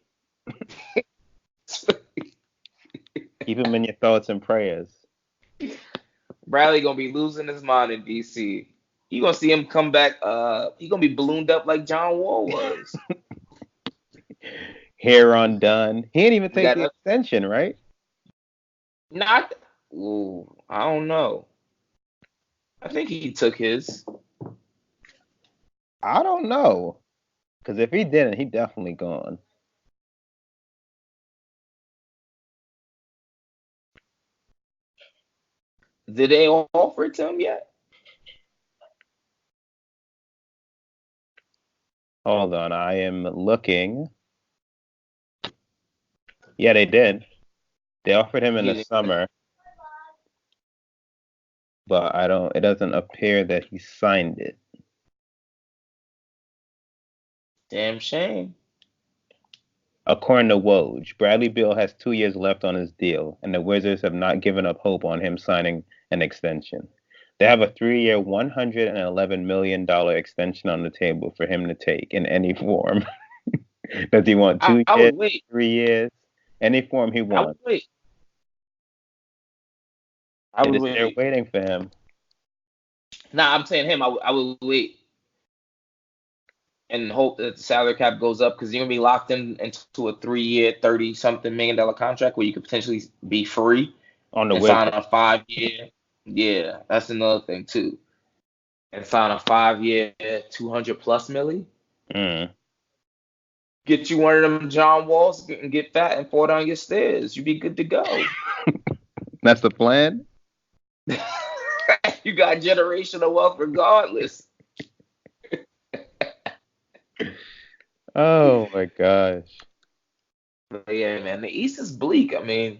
Keep him in your thoughts and prayers. Bradley gonna be losing his mind in DC. You gonna see him come back. He gonna be ballooned up like John Wall was. Hair undone. He didn't even We take got the extension, right? not. Ooh, I don't know. I think he took his. I don't know. Because if he didn't, he definitely gone. Did they offer it to him yet? Hold on, I am looking. Yeah, they did. They offered him in He the didn't. summer, but it doesn't appear that he signed it. Damn shame. According to Woj, Bradley Beal has 2 years left on his deal, and the Wizards have not given up hope on him signing an extension. They have a 3-year, $111 million extension on the table for him to take in any form. Does he want I, two I years, would wait. 3 years? Any form he I would wants. wait. I It would is there wait. waiting for him. Nah, I'm saying him. I would wait and hope that the salary cap goes up because you're gonna be locked into a 3-year, 30-something million contract where you could potentially be free On the and sign Wizards. a 5 year. Yeah, that's another thing too. And sign a 5 year, 200 plus milli. Mm. Get you one of them John Walls and get fat and fall down your stairs. You be good to go. That's the plan? You got generational wealth regardless. Oh my gosh. But yeah, man, the East is bleak. I mean,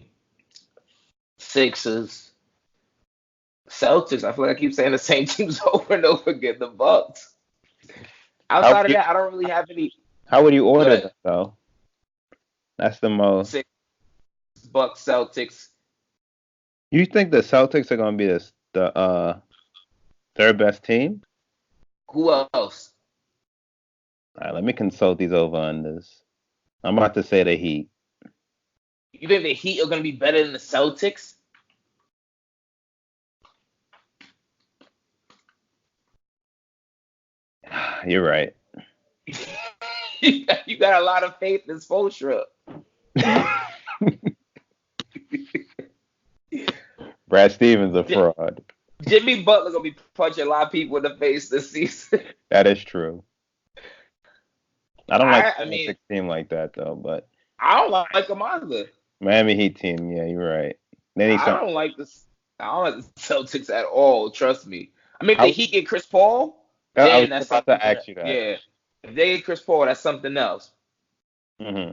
Sixers, Celtics. I feel like I keep saying the same teams over and over again. The Bucks. How Outside of you that, I don't really have any. How would you order them But though? That's the most. six Bucks Celtics. You think the Celtics are gonna be the third best team? Who else? All right, let me consult these over unders. I'm about to say the Heat. You think the Heat are gonna be better than the Celtics? You're right. You got a lot of faith in Spoelstra. Brad Stevens a fraud. Jimmy Butler gonna be punching a lot of people in the face this season. That is true. I don't like I the mean, Celtics team like that though, but I don't like them either. Miami Heat team, yeah, you're right. They need I something. don't like this. I don't like the Celtics at all. Trust me. I mean, if I the was, Heat get Chris Paul, I was then that's about to something. ask you that. Yeah, if they get Chris Paul, that's something else, Hmm.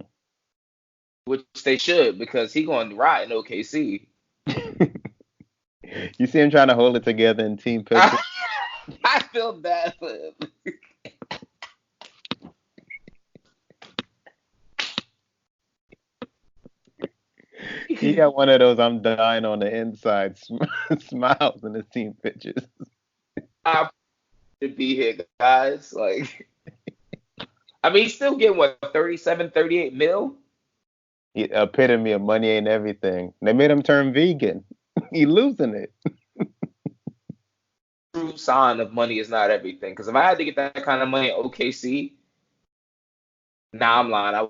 which they should because he going to ride in OKC. You see him trying to hold it together in team pictures. I feel bad for him. He got one of those "I'm dying on the inside" smiles in his team pictures. I to be here, guys. Like, I mean, he's still getting what 37, 38 mil. He epitome of money ain't everything. They made him turn vegan. He losing it. True sign of money is not everything. Because if I had to get that kind of money at OKC, nah, I'm lying. I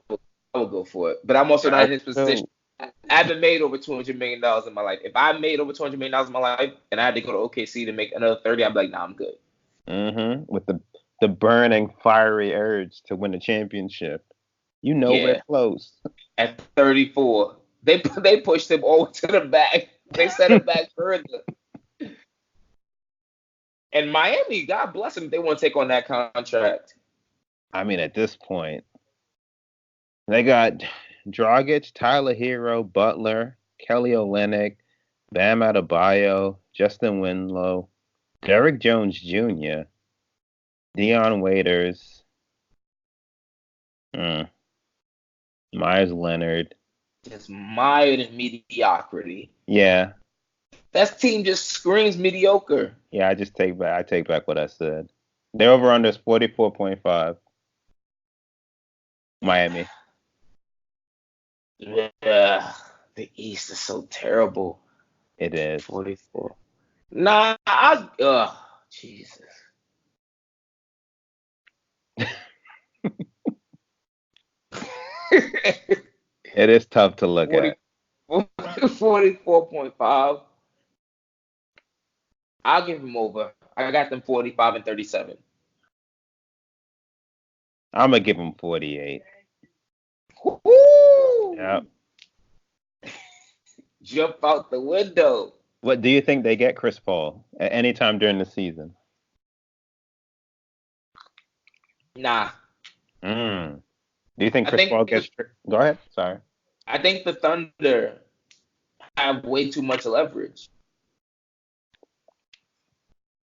would go for it. But I'm also not I in his position. too. I haven't made over $200 million in my life. If I made over $200 million in my life and I had to go to OKC to make another 30, I'd be like, nah, I'm good. With the burning, fiery urge to win a championship. You know we're Yeah, close. at 34, they pushed him all to the back. They set him back further. And Miami, God bless them, they want to take on that contract. I mean, at this point, they got Dragic, Tyler Hero, Butler, Kelly Olynyk, Bam Adebayo, Justin Winlow, Derrick Jones Jr., Dion Waiters, mm, Myers Leonard. Just mired in mediocrity. Yeah, That team just screams mediocre. yeah. I take back what I said. Their over under is 44.5. Miami. Yeah, the East is so terrible. It is. 44. Nah, Jesus. It is tough to look 40, at. 44.5. I'll give them over. I got them 45 and 37. I'm gonna give them 48. Woo! Yep. Jump out the window. What do you think they get Chris Paul at any time during the season? Nah. Mm. Do you think I Chris think Paul gets? Go ahead. Sorry. I think the Thunder have way too much leverage.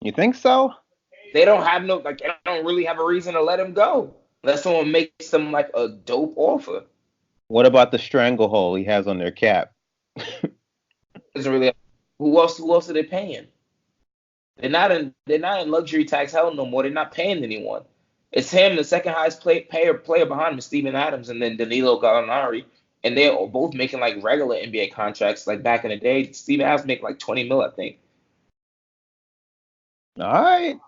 You think so? They don't have no like they don't really have a reason to let him go. Unless someone makes them like a dope offer. What about the stranglehold he has on their cap? Doesn't really who else are they paying? They're not in luxury tax hell no more. They're not paying anyone. It's him, the second highest player behind him is Steven Adams and then Danilo Gallinari. And they're both making like regular NBA contracts like back in the day. Steven Adams make like 20 mil, I think. All right.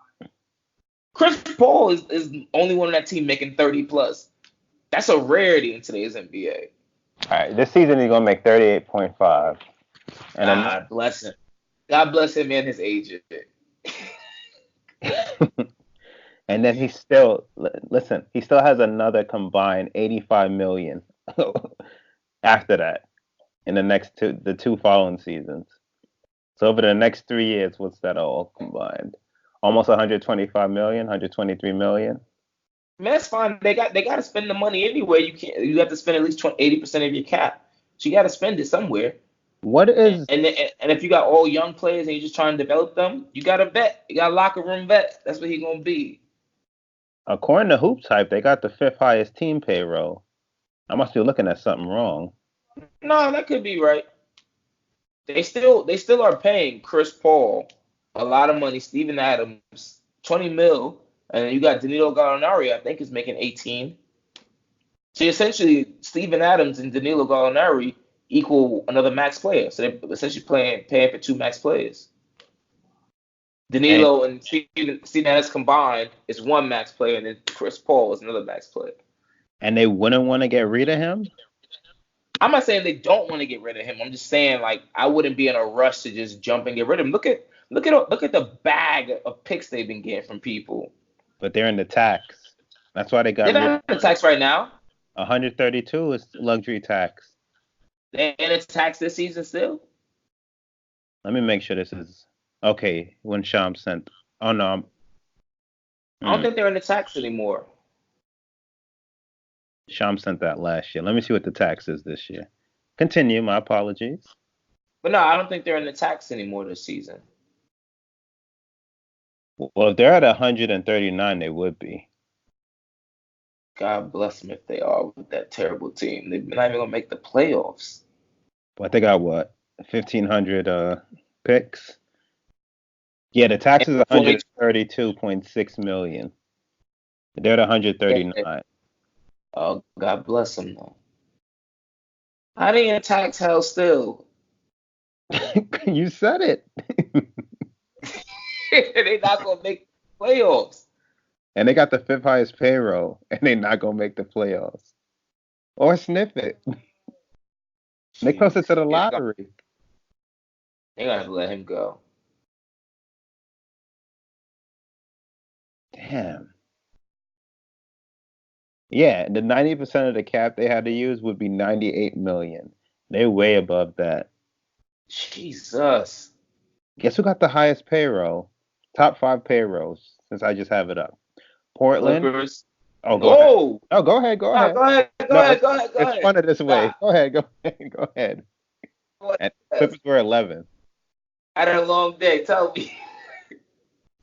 Chris Paul is the only one on that team making 30 plus. That's a rarity in today's NBA. All right. This season he's gonna make 38.5, and then God bless him. God bless him and his agent. and then he still listen. He still has another combined 85 million after that in the two following seasons. So over the next 3 years, what's that all combined? Almost 125 million, 123 million. Man, that's fine. They got to spend the money anyway. You have to spend at least 80% of your cap. So you got to spend it somewhere. What is And if you got all young players and you're just trying to develop them, you got a vet. You got a locker room vet. That's what he's gonna be. According to Hoops Hype, they got the fifth highest team payroll. I must be looking at something wrong. No, that could be right. They still are paying Chris Paul a lot of money, Steven Adams 20 mil, and you got Danilo Gallinari, I think is making 18. So essentially, Steven Adams and Danilo Gallinari equal another max player. So they're essentially paying for two max players. And Danilo and Steven Adams combined is one max player, and then Chris Paul is another max player. they wouldn't want to get rid of him? I'm not saying they don't want to get rid of him. I'm just saying like I wouldn't be in a rush to just jump and get rid of him. Look at the bag of picks they've been getting from people. But they're in the tax. That's why they got They're rid not in the tax right now. 132 is luxury tax. They're in a tax this season still. Let me make sure this is okay. When Sham sent, oh no, I don't think they're in the tax anymore. Sham sent that last year. Let me see what the tax is this year. Continue. My apologies. But no, I don't think they're in the tax anymore this season. Well, if they're at 139, they would be. God bless them if they are with that terrible team. They're not even gonna make the playoffs. But they got what? 1,500 picks. Yeah, the tax is 132.6 million. They're at 139. Oh, God bless them though. How they in tax hell still? You said it. They're not gonna make playoffs. And they got the fifth highest payroll, and they're not gonna make the playoffs or sniff it. They closer to the lottery. They gotta let him go. Damn. Yeah, the 90% of the cap they had to use would be 98 million. They're way above that. Jesus. Guess who got the highest payroll? Top 5 payrolls, since I just have it up. Portland. Clippers. Oh, go ahead. Oh, go ahead. Go ahead. It's funner this way. Go ahead. Go ahead. And Clippers were 11. I had a long day. Tell me.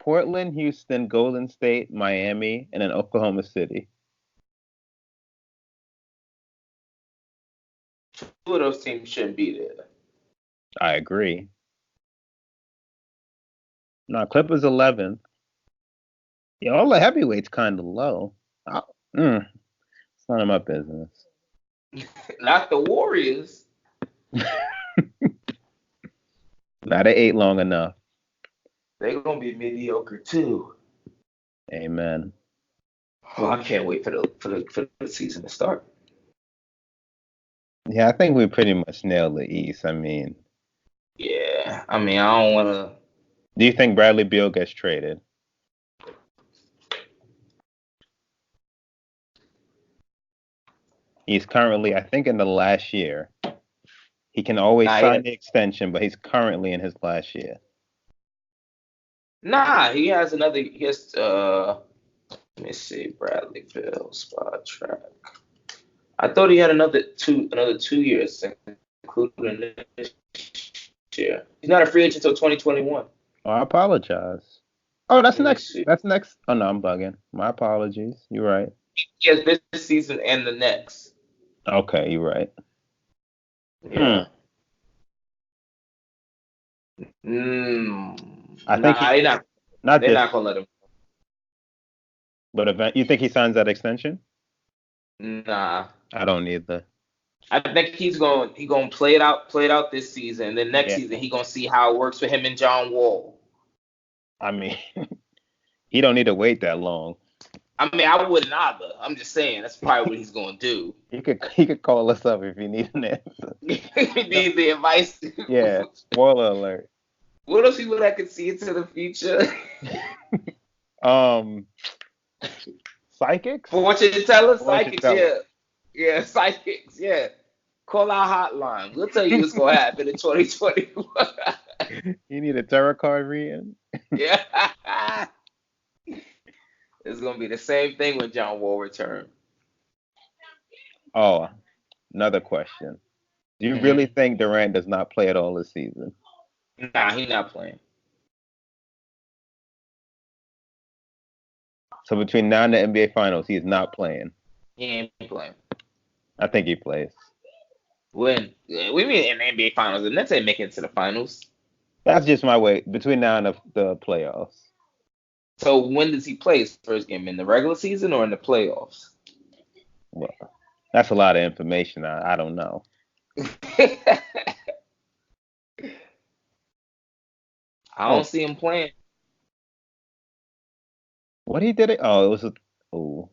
Portland, Houston, Golden State, Miami, and then Oklahoma City. Two of those teams shouldn't be there. I agree. No, Clippers 11. Yeah, all the heavyweights kind of low. It's none of my business. Not the Warriors. Not they ate long enough. They're gonna be mediocre too. Amen. Oh, I can't wait for the season to start. Yeah, I think we pretty much nailed the East. I mean, yeah. I don't want to. Do you think Bradley Beal gets traded? He's currently, I think, in the last year. He can always sign the extension, but he's currently in his last year. Nah, he has another. He has. Let me see, Bradley Beal spot track. I thought he had another 2 years, including this year. He's not a free agent until 2021. Oh, I apologize. Oh, that's next. That's next. Oh no, I'm bugging. My apologies. You're right. He has this season and the next. Okay, you're right. Yeah. I think they're not gonna let him. But you think he signs that extension? Nah. I don't either. I think he's gonna play it out this season, and then next season he's gonna see how it works for him and John Wall. I mean, he don't need to wait that long. I wouldn't either. I'm just saying that's probably what he's gonna do. He could call us up if you need an answer. He needs the advice. Yeah. Spoiler alert. What else people that could see into the future? Psychics? Fortune tellers? Psychics, yeah. Yeah, psychics, yeah. Call our hotline. We'll tell you what's going to happen in 2021. You need a tarot card reading? Yeah. It's going to be the same thing when John Wall returns. Oh, another question. Do you really think Durant does not play at all this season? Nah, he's not playing. So between now and the NBA Finals, he's not playing. He ain't playing. I think he plays. When? We mean in the NBA Finals. The Nets ain't making it to the finals. That's just my way. Between now and the playoffs. So when does he play his first game? In the regular season or in the playoffs? Well, that's a lot of information. I don't know. I don't see him playing. What he did it? Oh, it was oh.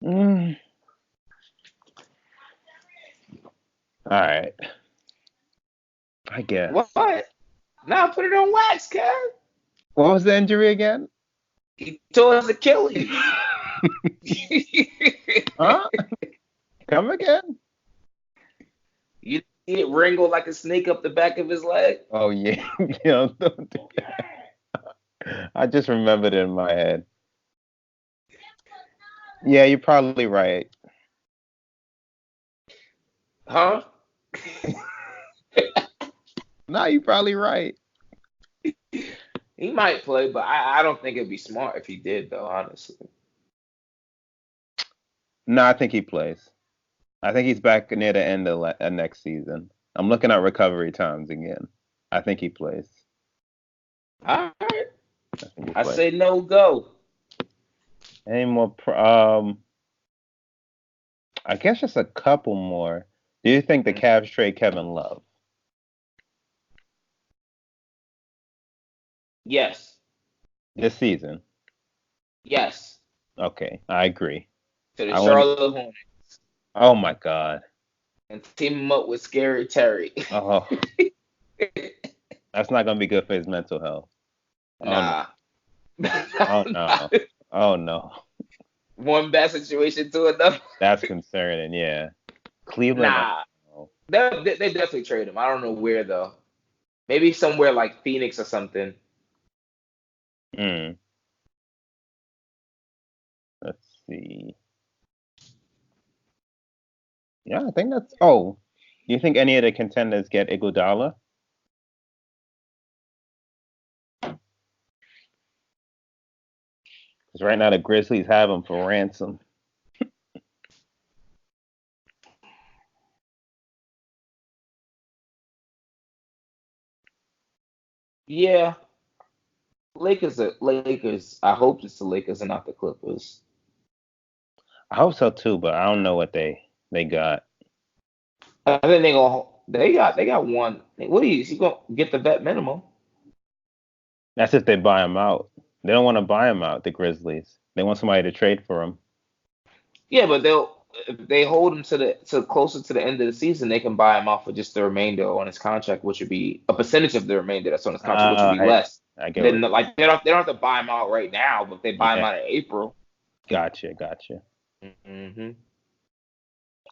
Mm. All right. I guess. What? Nah, put it on wax, Kev. What was the injury again? He tore his Achilles. Huh? Come again? You see it wringle like a snake up the back of his leg? Oh yeah. Don't do that. I just remembered it in my head. Yeah, you're probably right. Huh? No, you're probably right. He might play, but I don't think it'd be smart if he did, though, honestly. No, I think he plays. I think he's back near the end of next season. I'm looking at recovery times again. I think he plays. All right. I say no go. Any more? I guess just a couple more. Do you think the Cavs trade Kevin Love? Yes. This season? Yes. Okay, I agree. To the Charlotte Hornets. Oh my God. And team him up with Scary Terry. Oh. That's not gonna be good for his mental health. Nah. Oh no. Oh no. One bad situation to another. That's concerning, yeah. Cleveland. Nah. They definitely trade him. I don't know where though. Maybe somewhere like Phoenix or something. Let's see. Yeah, I think that's. Oh, do you think any of the contenders get Iguodala? Because right now the Grizzlies have him for ransom. Yeah. Lakers. I hope it's the Lakers and not the Clippers. I hope so too, but I don't know what they got. I think they got one. What do you gonna get the vet minimum? That's if they buy him out. They don't want to buy him out, the Grizzlies. They want somebody to trade for him. Yeah, but if they hold him to closer to the end of the season, they can buy him out for just the remainder on his contract, which would be a percentage of the remainder that's on his contract, which would be less. I get then like they don't have to buy him out right now, but if they buy him out in April. Gotcha. Mm-hmm.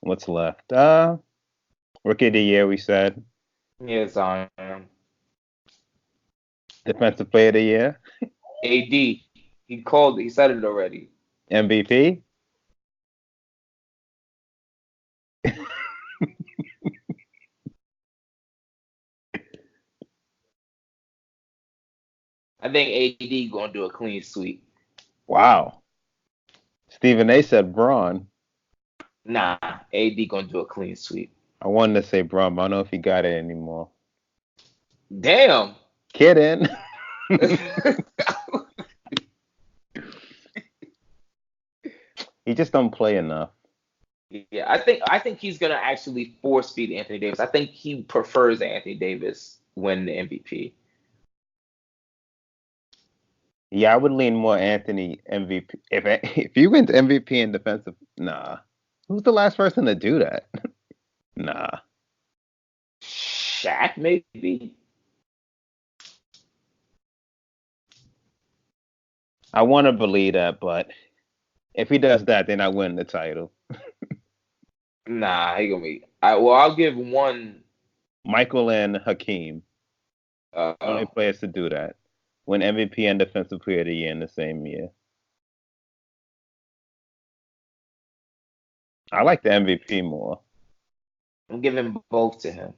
What's left? Rookie of the year, we said. Yes, I am. Defensive player of the year. AD. He said it already. MVP. I think AD gonna do a clean sweep. Wow. Stephen A said Braun. Nah, AD gonna do a clean sweep. I wanted to say Braun, but I don't know if he got it anymore. Damn. Kidding. He just don't play enough. Yeah, I think he's gonna actually force feed Anthony Davis. I think he prefers Anthony Davis win the MVP. Yeah, I would lean more Anthony MVP. If you went MVP in defensive, nah. Who's the last person to do that? Nah. Shaq maybe. I want to believe that, but if he does that, then I win the title. Nah, he gonna be. I'll give one. Michael and Hakeem. Only players to do that. Win MVP and Defensive Player of the Year in the same year. I like the MVP more. I'm giving both to him.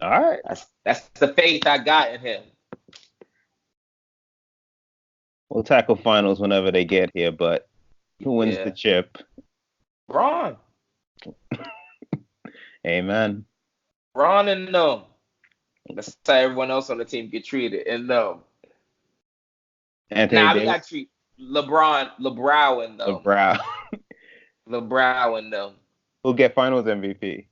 All right. That's the faith I got in him. We'll tackle finals whenever they get here, but who wins the chip? Bron. Amen. Bron and them. That's how everyone else on the team get treated. And them. Anthony we Davis. got to treat LeBrow and them. LeBrow. LeBrow and them. Who'll get finals MVP?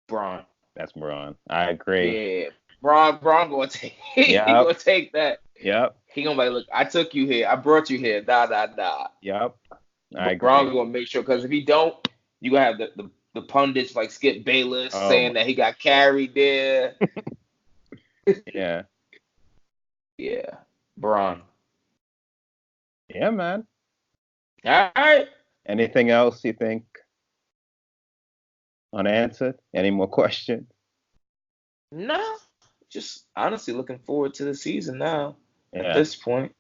Bron. That's Bron. I agree. Yeah. Bron gonna take he gonna take that. Yep. He gonna be like, look, I took you here. I brought you here. Nah. Yep. I agree. Bron gonna make sure, because if he don't, you gonna have the pundits like Skip Bayless saying that he got carried there. Yeah. Yeah. Bron. Yeah, man. All right. Anything else you think unanswered? Any more questions? No. Just honestly looking forward to the season now. Yeah. At this point.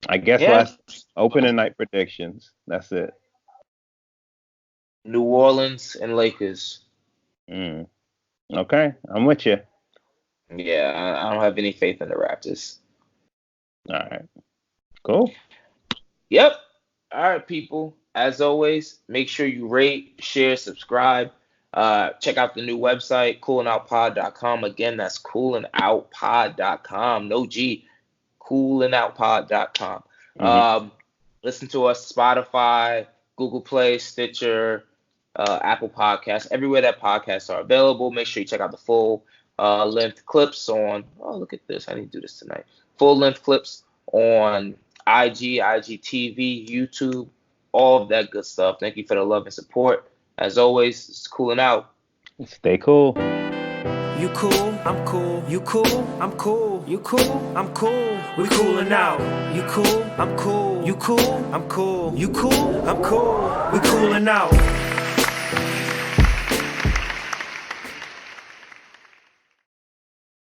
I guess last opening night predictions. That's it. New Orleans and Lakers. Okay, I'm with you. Yeah, I don't have any faith in the Raptors. All right. Cool. Yep. All right, people. As always, make sure you rate, share, subscribe. Check out the new website, coolingoutpod.com. Again, that's coolingoutpod.com. No G. coolingoutpod.com. Listen to us Spotify, Google Play, Stitcher, Apple Podcasts, everywhere that podcasts are available. Make sure you check out the full length clips on. Oh, look at this. I need to do this tonight. Full length clips on IG, IGTV, YouTube, all of that good stuff. Thank you for the love and support. As always, it's Cooling Out. Stay cool. You cool, I'm cool. You cool, I'm cool. You cool, I'm cool. We coolin' out. You cool, I'm cool. You cool, I'm cool. You cool, I'm cool. We coolin' out.